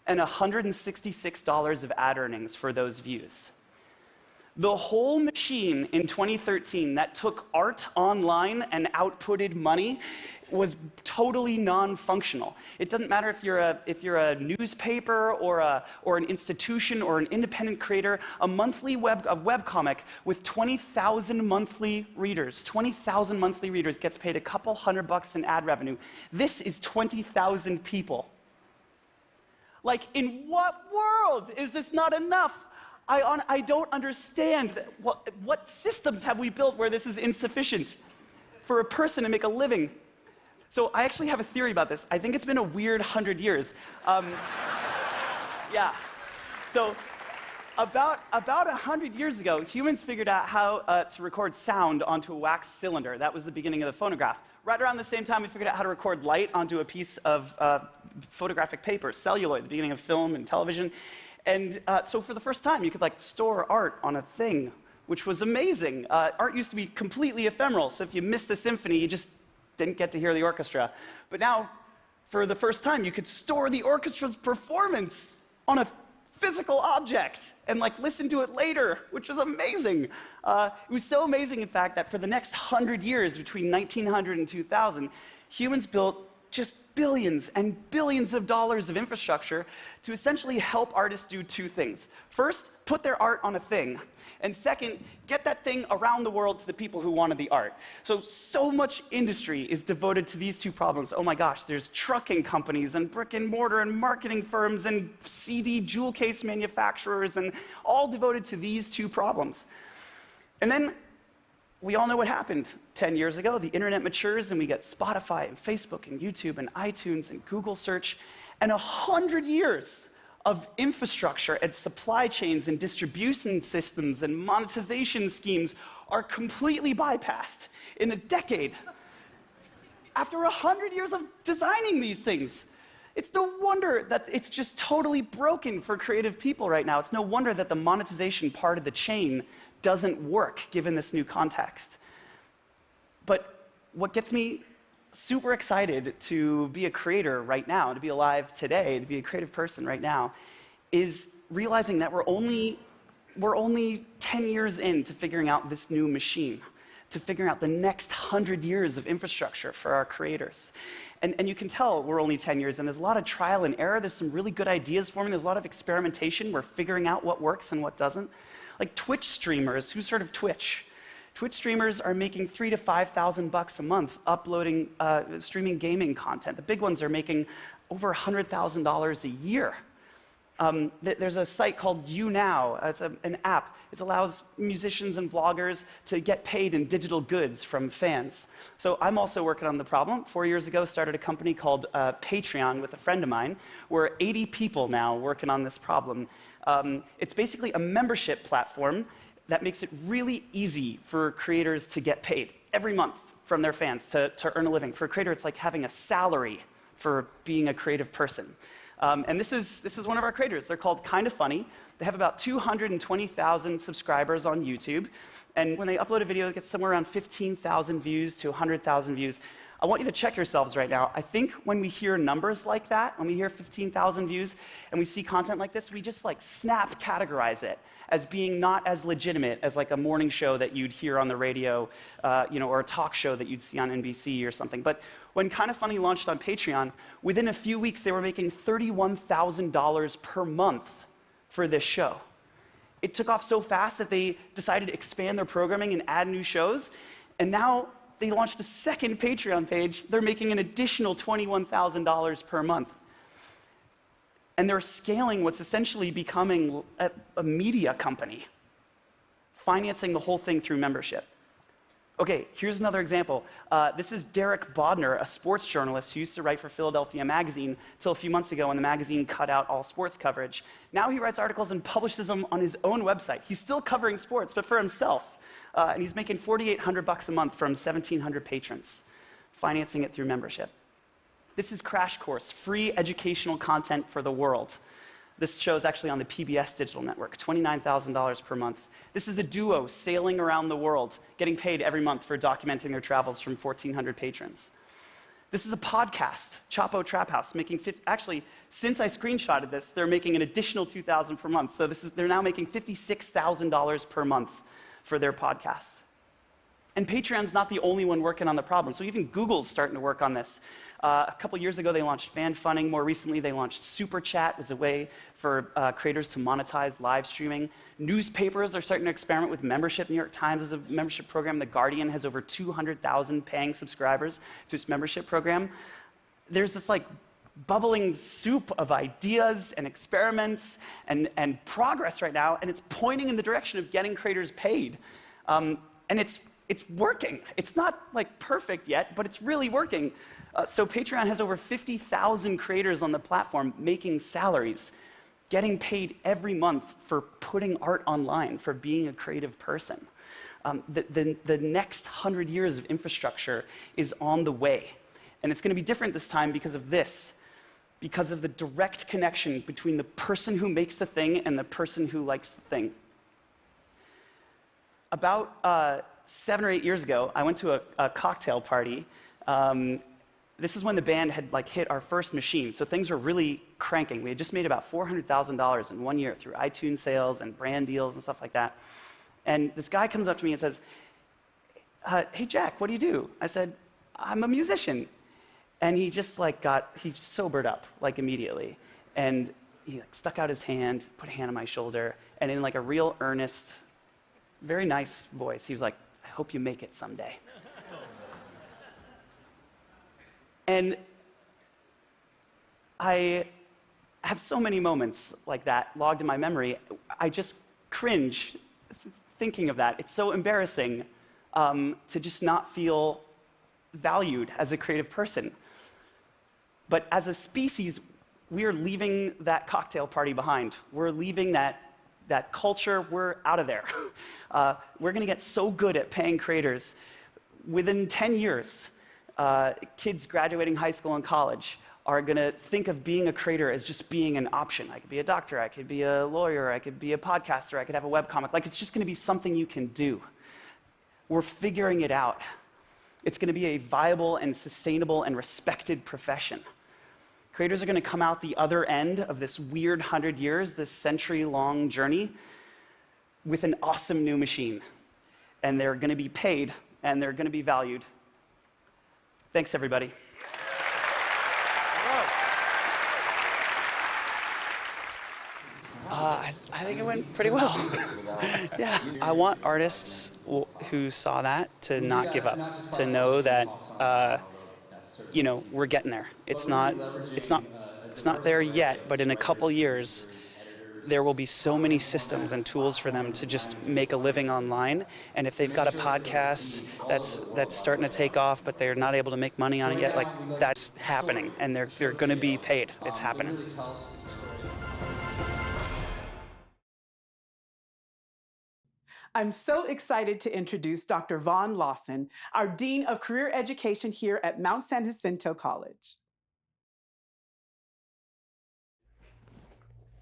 and $166 of ad earnings for those views. The whole machine in 2013 that took art online and outputted money was totally non-functional. It doesn't matter if you're a newspaper or an institution or an independent creator. A webcomic with 20,000 monthly readers, 20,000 monthly readers gets paid a couple $100 in ad revenue. This is 20,000 people. In what world is this not enough? I don't understand what systems have we built where this is insufficient for a person to make a living. So I actually have a theory about this. I think it's been a weird 100 years. Yeah. So about 100 years ago, humans figured out how to record sound onto a wax cylinder. That was the beginning of the phonograph. Right around the same time, we figured out how to record light onto a piece of photographic paper, celluloid, the beginning of film and television. And so for the first time, you could store art on a thing, which was amazing. Art used to be completely ephemeral, so if you missed the symphony, you just didn't get to hear the orchestra. But now, for the first time, you could store the orchestra's performance on a physical object and listen to it later, which was amazing. It was so amazing, in fact, that for the next 100 years, between 1900 and 2000, humans built just billions and billions of dollars of infrastructure to essentially help artists do 2 things. First, put their art on a thing. And second, get that thing around the world to the people who wanted the art. So much industry is devoted to these 2 problems. Oh my gosh, there's trucking companies and brick and mortar and marketing firms and CD jewel case manufacturers and all devoted to these 2 problems. And then we all know what happened 10 years ago. The internet matures and we get Spotify and Facebook and YouTube and iTunes and Google search. And 100 years of infrastructure and supply chains and distribution systems and monetization schemes are completely bypassed in a decade. After 100 years of designing these things, it's no wonder that it's just totally broken for creative people right now. It's no wonder that the monetization part of the chain doesn't work given this new context. But what gets me super excited to be a creator right now, to be alive today, to be a creative person right now, is realizing that we're only 10 years into figuring out this new machine, to figuring out the next 100 years of infrastructure for our creators. And you can tell we're only 10 years in. There's a lot of trial and error. There's some really good ideas forming. There's a lot of experimentation. We're figuring out what works and what doesn't. Twitch streamers, who's heard of Twitch? Twitch streamers are making $3,000 to $5,000 a month uploading, streaming gaming content. The big ones are making over $100,000 a year. There's a site called YouNow. It's an app. It allows musicians and vloggers to get paid in digital goods from fans. So I'm also working on the problem. 4 years ago, started a company called Patreon with a friend of mine. We're 80 people now working on this problem. It's basically a membership platform that makes it really easy for creators to get paid every month from their fans to earn a living. For a creator, it's like having a salary for being a creative person. And this is one of our creators. They're called Kinda Funny. They have about 220,000 subscribers on YouTube. And when they upload a video, it gets somewhere around 15,000 views to 100,000 views. I want you to check yourselves right now. I think when we hear numbers like that, when we hear 15,000 views and we see content like this, we just like snap categorize it as being not as legitimate as like a morning show that you'd hear on the radio, or a talk show that you'd see on NBC or something. But when Kinda Funny launched on Patreon, within a few weeks they were making $31,000 per month for this show. It took off so fast that they decided to expand their programming and add new shows, and now they launched a second Patreon page. They're making an additional $21,000 per month. And they're scaling what's essentially becoming a media company, financing the whole thing through membership. Okay, here's another example. This is Derek Bodner, a sports journalist who used to write for Philadelphia Magazine till a few months ago when the magazine cut out all sports coverage. Now he writes articles and publishes them on his own website. He's still covering sports, but for himself. And he's making $4,800 a month from 1,700 patrons, financing it through membership. This is Crash Course, free educational content for the world. This show is actually on the PBS digital network, $29,000 per month. This is a duo sailing around the world, getting paid every month for documenting their travels from 1,400 patrons. This is a podcast, Chapo Trap House, making actually, since I screenshotted this, they're making an additional $2,000 per month. So they're now making $56,000 per month for their podcast. And Patreon's not the only one working on the problem. So even Google's starting to work on this. A couple years ago, they launched fan funding. More recently, they launched Super Chat as a way for creators to monetize live streaming. Newspapers are starting to experiment with membership. New York Times has a membership program. The Guardian has over 200,000 paying subscribers to its membership program. There's this like bubbling soup of ideas and experiments and progress right now, and it's pointing in the direction of getting creators paid. And it's working. It's not like perfect yet, but it's really working. So Patreon has over 50,000 creators on the platform making salaries, getting paid every month for putting art online, for being a creative person. The next 100 years of infrastructure is on the way. And it's going to be different this time because of this, because of the direct connection between the person who makes the thing and the person who likes the thing. About 7 or 8 years ago, I went to a cocktail party. This is when the band had like hit our first machine, so things were really cranking. We had just made about $400,000 in 1 year through iTunes sales and brand deals and stuff like that. And this guy comes up to me and says, "Hey Jack, what do you do?" I said, "I'm a musician." And he just like he sobered up like immediately. And he like stuck out his hand, put a hand on my shoulder, and in like a real earnest, very nice voice, he was like, "I hope you make it someday." And I have so many moments like that logged in my memory. I just cringe thinking of that. It's so embarrassing to just not feel valued as a creative person. But as a species, we are leaving that cocktail party behind. We're leaving that culture. We're out of there. We're going to get so good at paying creators. Within 10 years, kids graduating high school and college are going to think of being a creator as just being an option. I could be a doctor, I could be a lawyer, I could be a podcaster, I could have a webcomic. Like, it's just going to be something you can do. We're figuring it out. It's going to be a viable and sustainable and respected profession. Creators are going to come out the other end of this weird 100 years, this century-long journey, with an awesome new machine. And they're going to be paid, and they're going to be valued. Thanks, everybody. I think it went pretty well. Yeah, I want artists who saw that to not give up, to know that, we're getting there. It's not there yet, but in a couple years, there will be so many systems and tools for them to just make a living online. And if they've got a podcast that's starting to take off, but they're not able to make money on it yet, like, that's happening, and they're going to be paid. It's happening. I'm so excited to introduce Dr. Vaughn Lawson, our Dean of Career Education here at Mount San Jacinto College.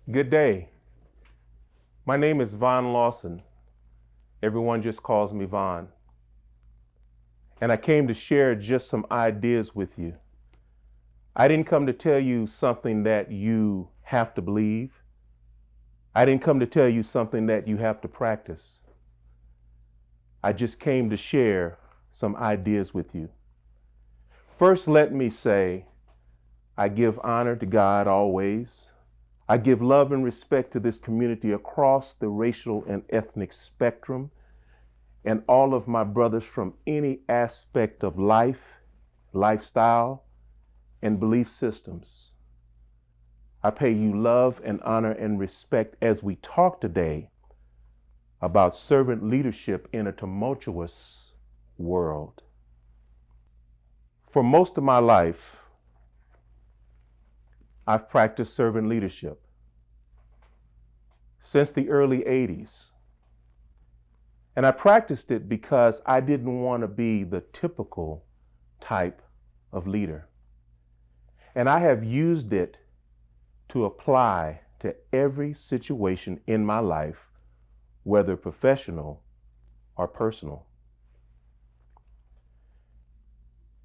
Good day. My name is Von Lawson. Everyone just calls me Von. And I came to share just some ideas with you. I didn't come to tell you something that you have to believe. I didn't come to tell you something that you have to practice. I just came to share some ideas with you. First, let me say, I give honor to God always. I give love and respect to this community across the racial and ethnic spectrum, and all of my brothers from any aspect of life, lifestyle, and belief systems. I pay you love and honor and respect as we talk today about servant leadership in a tumultuous world. For most of my life, I've practiced servant leadership since the early 80s. And I practiced it because I didn't want to be the typical type of leader. And I have used it to apply to every situation in my life, whether professional or personal.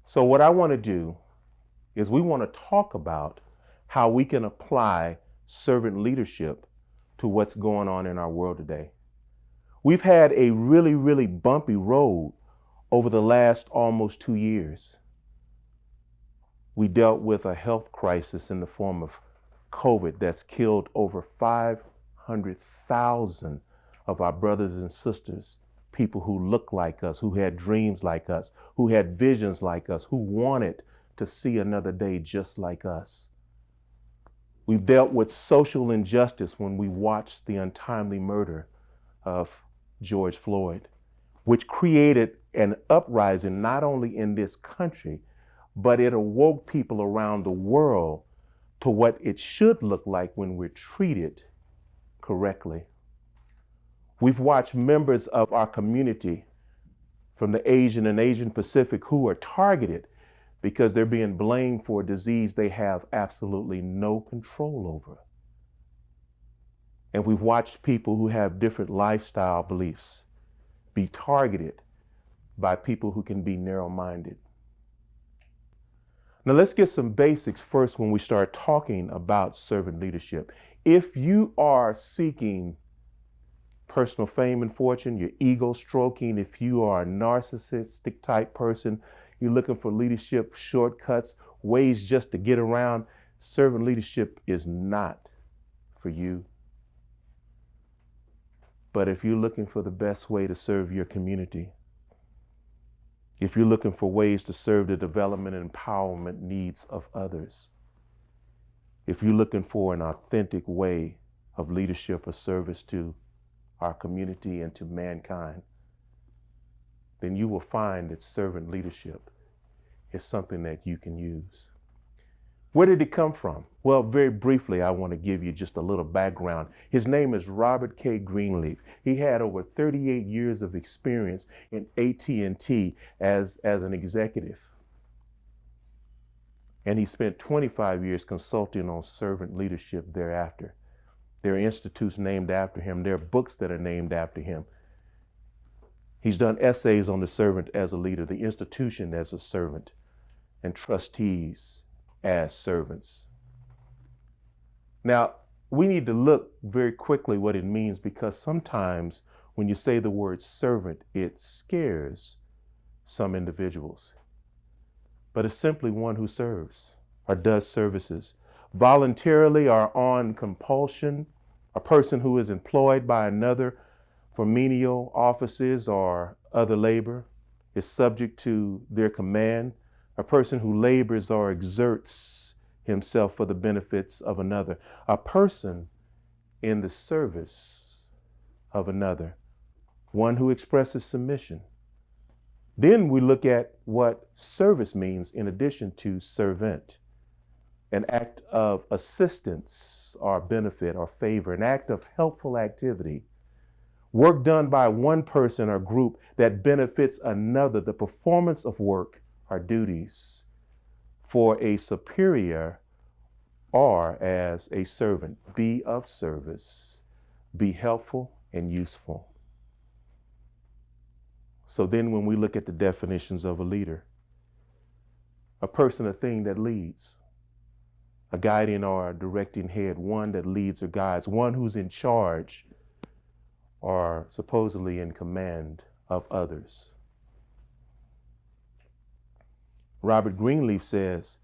So what I want to do is we want to talk about how we can apply servant leadership to what's going on in our world today. We've had a really, really bumpy road over the last almost 2 years. We dealt with a health crisis in the form of COVID that's killed over 500,000 of our brothers and sisters, people who look like us, who had dreams like us, who had visions like us, who wanted to see another day just like us. We've dealt with social injustice when we watched the untimely murder of George Floyd, which created an uprising not only in this country, but it awoke people around the world to what it should look like when we're treated correctly. We've watched members of our community from the Asian and Asian Pacific who are targeted because they're being blamed for a disease they have absolutely no control over. And we've watched people who have different lifestyle beliefs be targeted by people who can be narrow-minded. Now let's get some basics first when we start talking about servant leadership. If you are seeking personal fame and fortune, your ego stroking, if you are a narcissistic type person, you're looking for leadership shortcuts, ways just to get around, servant leadership is not for you. But if you're looking for the best way to serve your community, if you're looking for ways to serve the development and empowerment needs of others, if you're looking for an authentic way of leadership or service to our community and to mankind, then you will find that servant leadership is something that you can use. Where did it come from? Well, very briefly, I want to give you just a little background. His name is Robert K. Greenleaf. He had over 38 years of experience in AT&T as an executive. And he spent 25 years consulting on servant leadership thereafter. There are institutes named after him. There are books that are named after him. He's done essays on the servant as a leader, the institution as a servant, and trustees as servants. Now, we need to look very quickly what it means, because sometimes when you say the word servant, it scares some individuals. But it's simply one who serves or does services voluntarily or on compulsion. A person who is employed by another for menial offices or other labor is subject to their command. A person who labors or exerts himself for the benefits of another. A person in the service of another. One who expresses submission. Then we look at what service means in addition to servant. An act of assistance or benefit or favor, an act of helpful activity. Work done by one person or group that benefits another, the performance of work or duties for a superior are as a servant. Be of service, be helpful and useful. So then when we look at the definitions of a leader, a person, a thing that leads, a guiding or a directing head, one that leads or guides, one who's in charge or supposedly in command of others. Robert Greenleaf says,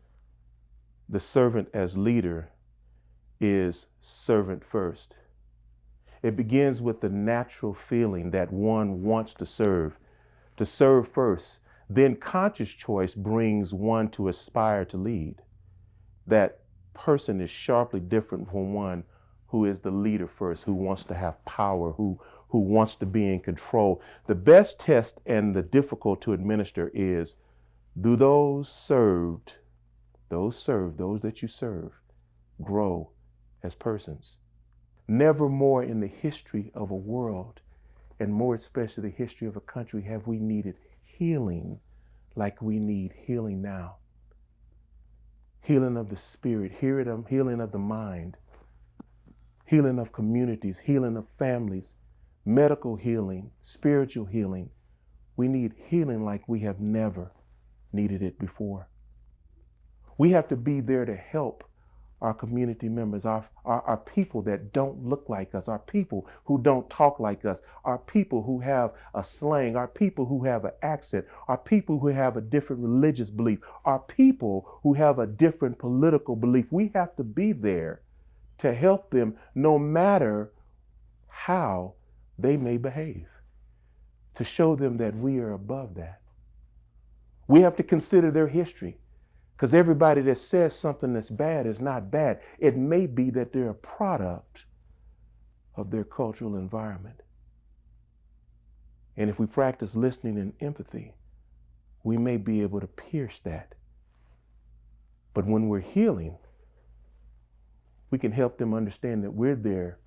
the servant as leader is servant first. It begins with the natural feeling that one wants to serve first. Then conscious choice brings one to aspire to lead. That person is sharply different from one who is the leader first, who wants to have power, who wants to be in control. The best test and the difficult to administer is, do those that you serve, grow as persons? Never more in the history of a world, and more especially the history of a country, have we needed healing like we need healing now. Healing of the spirit, healing of the mind, healing of communities, healing of families, medical healing, spiritual healing. We need healing like we have never needed it before. We have to be there to help our community members, our people that don't look like us, our people who don't talk like us, our people who have a slang, our people who have an accent, our people who have a different religious belief, our people who have a different political belief. We have to be there to help them no matter how they may behave, to show them that we are above that. We have to consider their history. Because everybody that says something that's bad is not bad. It may be that they're a product of their cultural environment. And if we practice listening and empathy, we may be able to pierce that. But when we're healing, we can help them understand that we're there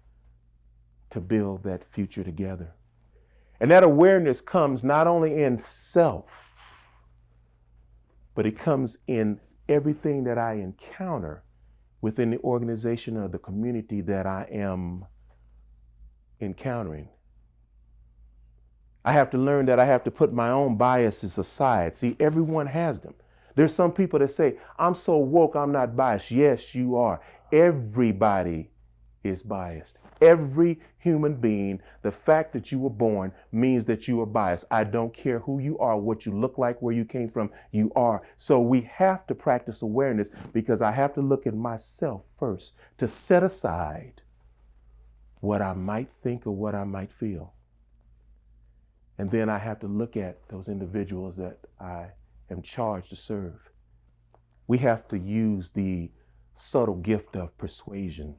to build that future together. And that awareness comes not only in self, but it comes in everything that I encounter within the organization or the community that I am encountering. I have to learn that I have to put my own biases aside. See, everyone has them. There's some people that say, I'm so woke, I'm not biased. Yes, you are. Everybody is biased. Every human being, the fact that you were born means that you are biased. I don't care who you are, what you look like, where you came from, you are. So we have to practice awareness, because I have to look at myself first to set aside what I might think or what I might feel. And then I have to look at those individuals that I am charged to serve. We have to use the subtle gift of persuasion.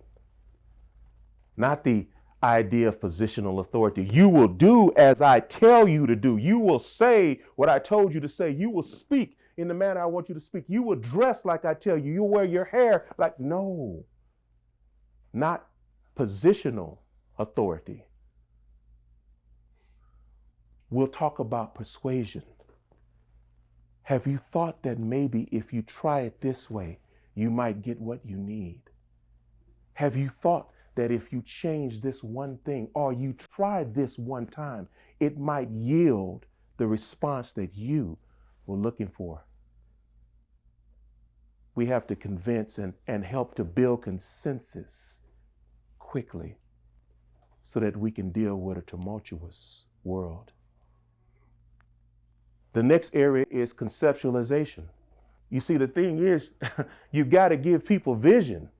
Not the idea of positional authority. You will do as I tell you to do. You will say what I told you to say. You will speak in the manner I want you to speak. You will dress like I tell you. You wear your hair like, no. Not positional authority. We'll talk about persuasion. Have you thought that maybe if you try it this way, you might get what you need? Have you thought that if you change this one thing or you try this one time, it might yield the response that you were looking for? We have to convince and help to build consensus quickly so that we can deal with a tumultuous world. The next area is conceptualization. You see, the thing is, you've got to give people vision.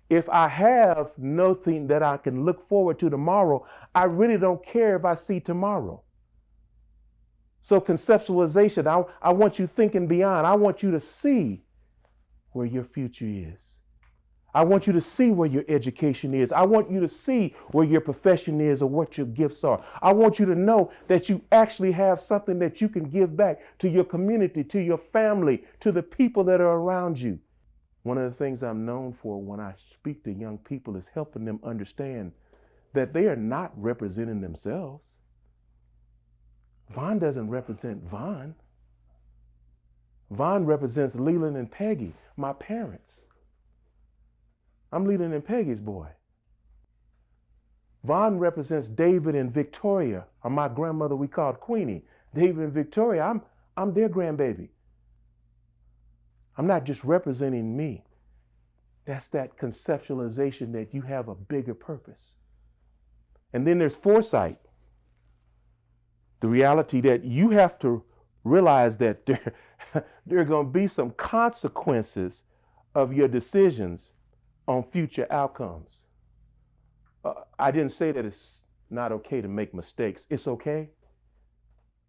If I have nothing that I can look forward to tomorrow, I really don't care if I see tomorrow. So conceptualization, I want you thinking beyond. I want you to see where your future is. I want you to see where your education is. I want you to see where your profession is or what your gifts are. I want you to know that you actually have something that you can give back to your community, to your family, to the people that are around you. One of the things I'm known for when I speak to young people is helping them understand that they are not representing themselves. Vaughn doesn't represent Vaughn. Vaughn represents Leland and Peggy, my parents. I'm Leland and Peggy's boy. Vaughn represents David and Victoria, or my grandmother we called Queenie. David and Victoria, I'm their grandbaby. I'm not just representing me. That's that conceptualization that you have a bigger purpose. And then there's foresight. The reality that you have to realize that there are going to be some consequences of your decisions on future outcomes. I didn't say that it's not okay to make mistakes. It's okay.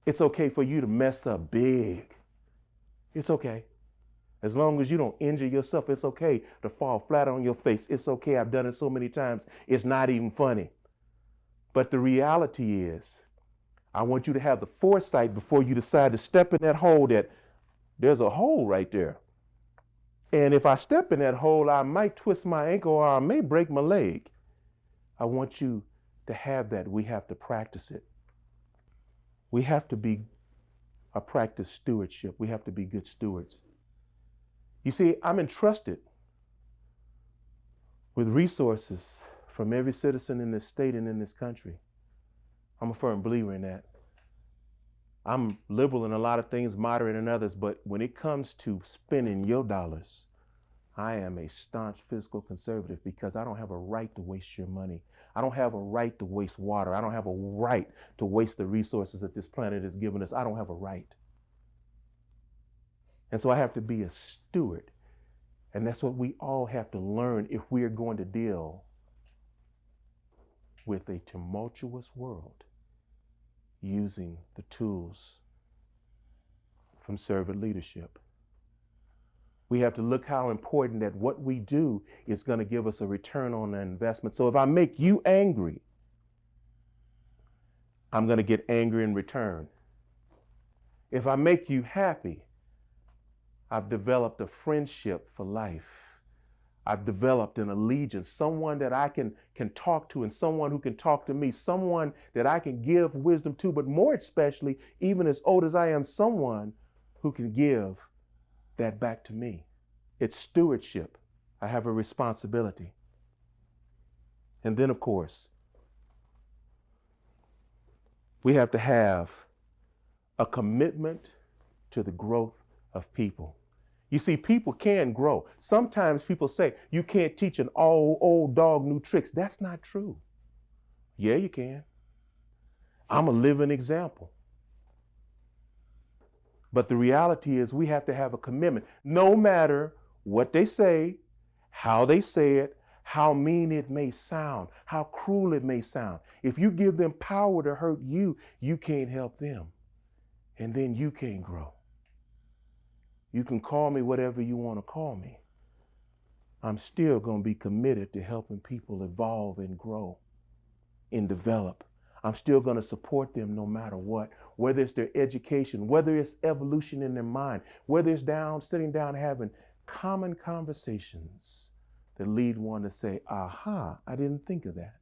It's okay for you to mess up big. It's okay. As long as you don't injure yourself, it's okay to fall flat on your face. It's okay. I've done it so many times. It's not even funny. But the reality is, I want you to have the foresight before you decide to step in that hole that there's a hole right there. And if I step in that hole, I might twist my ankle or I may break my leg. I want you to have that. We have to practice it. We have to be a practice stewardship. We have to be good stewards. You see, I'm entrusted with resources from every citizen in this state and in this country. I'm a firm believer in that. I'm liberal in a lot of things, moderate in others, but when it comes to spending your dollars, I am a staunch fiscal conservative because I don't have a right to waste your money. I don't have a right to waste water. I don't have a right to waste the resources that this planet has given us. I don't have a right. And so I have to be a steward. And that's what we all have to learn if we are going to deal with a tumultuous world using the tools from servant leadership. We have to look how important that what we do is going to give us a return on the investment. So if I make you angry, I'm going to get angry in return. If I make you happy, I've developed a friendship for life. I've developed an allegiance, someone that I can talk to and someone who can talk to me, someone that I can give wisdom to, but more especially, even as old as I am, someone who can give that back to me. It's stewardship. I have a responsibility. And then, of course, we have to have a commitment to the growth of people. You see, people can grow. Sometimes people say, you can't teach an old dog new tricks. That's not true. Yeah, you can. I'm a living example. But the reality is we have to have a commitment, no matter what they say, how they say it, how mean it may sound, how cruel it may sound. If you give them power to hurt you, you can't help them. And then you can't grow. You can call me whatever you want to call me. I'm still going to be committed to helping people evolve and grow and develop. I'm still going to support them no matter what, whether it's their education, whether it's evolution in their mind, whether it's sitting down having common conversations that lead one to say, aha, I didn't think of that.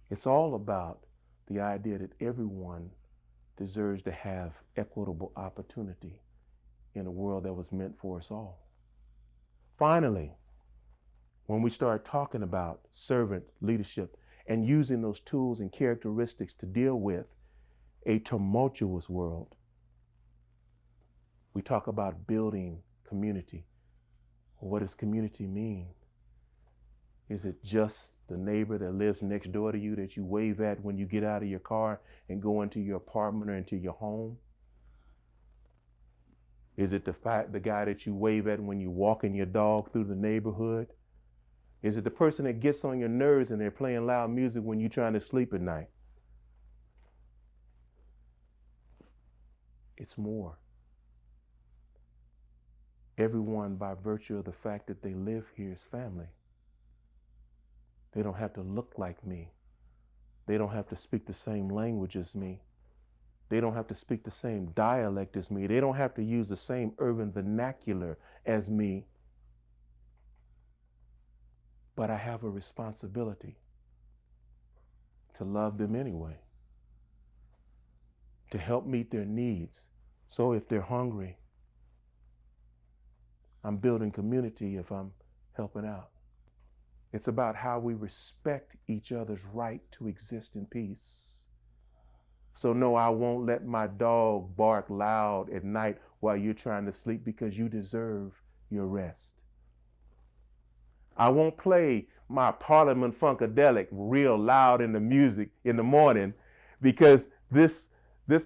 It's all about the idea that everyone deserves to have equitable opportunity in a world that was meant for us all. Finally, when we start talking about servant leadership and using those tools and characteristics to deal with a tumultuous world, we talk about building community. What does community mean? Is it just the neighbor that lives next door to you that you wave at when you get out of your car and go into your apartment or into your home? Is it the guy that you wave at when you're walking your dog through the neighborhood? Is it the person that gets on your nerves and they're playing loud music when you're trying to sleep at night? It's more. Everyone, by virtue of the fact that they live here, is family. They don't have to look like me. They don't have to speak the same language as me. They don't have to speak the same dialect as me. They don't have to use the same urban vernacular as me. But I have a responsibility to love them anyway, to help meet their needs. So if they're hungry, I'm building community if I'm helping out. It's about how we respect each other's right to exist in peace. So no, I won't let my dog bark loud at night while you're trying to sleep because you deserve your rest. I won't play my Parliament Funkadelic real loud in the music in the morning because this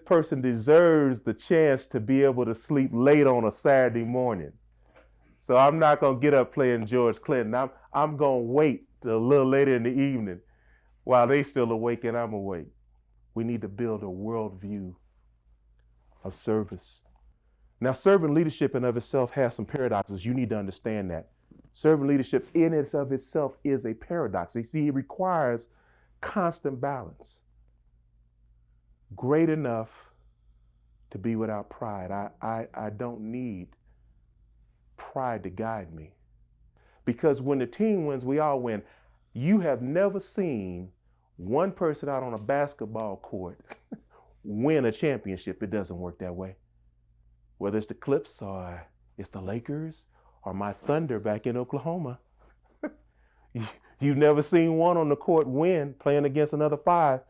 person deserves the chance to be able to sleep late on a Saturday morning. So I'm not going to get up playing George Clinton. I'm going to wait till a little later in the evening while they still awake and I'm awake. We need to build a worldview of service. Now, servant leadership in of itself has some paradoxes. You need to understand that. Servant leadership in and of itself is a paradox. You see, it requires constant balance. Great enough to be without pride. I don't need pride to guide me. Because when the team wins, we all win. You have never seen one person out on a basketball court win a championship. It doesn't work that way. Whether it's the Clips or it's the Lakers or my Thunder back in Oklahoma. You've never seen one on the court win playing against another 5.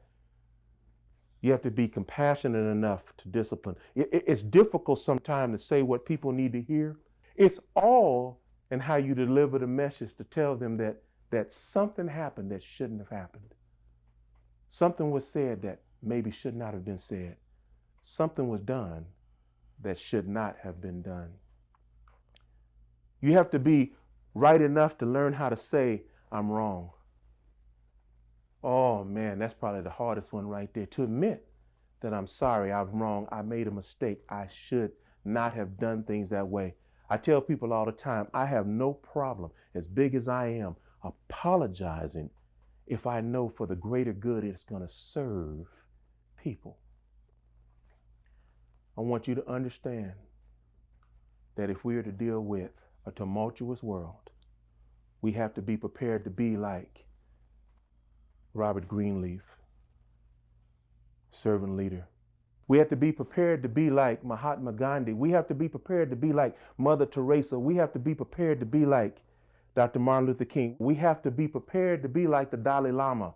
You have to be compassionate enough to discipline. It's difficult sometimes to say what people need to hear. It's all in how you deliver the message to tell them that something happened that shouldn't have happened. Something was said that maybe should not have been said. Something was done that should not have been done. You have to be right enough to learn how to say, I'm wrong. Oh man, that's probably the hardest one right there. To admit that I'm sorry, I'm wrong, I made a mistake, I should not have done things that way. I tell people all the time, I have no problem, as big as I am, apologizing if I know for the greater good it's going to serve people. I want you to understand that if we are to deal with a tumultuous world, we have to be prepared to be like Robert Greenleaf, servant leader. We have to be prepared to be like Mahatma Gandhi. We have to be prepared to be like Mother Teresa. We have to be prepared to be like Dr. Martin Luther King. We have to be prepared to be like the Dalai Lama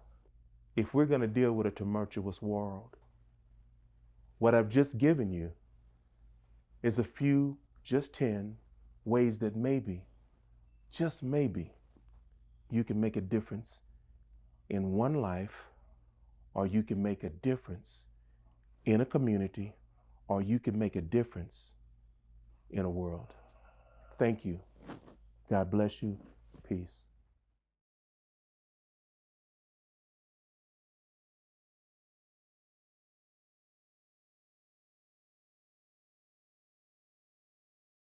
if we're going to deal with a tumultuous world. What I've just given you is a few, just 10 ways that maybe, just maybe, you can make a difference in one life, or you can make a difference in a community, or you can make a difference in a world. Thank you. God bless you. Peace.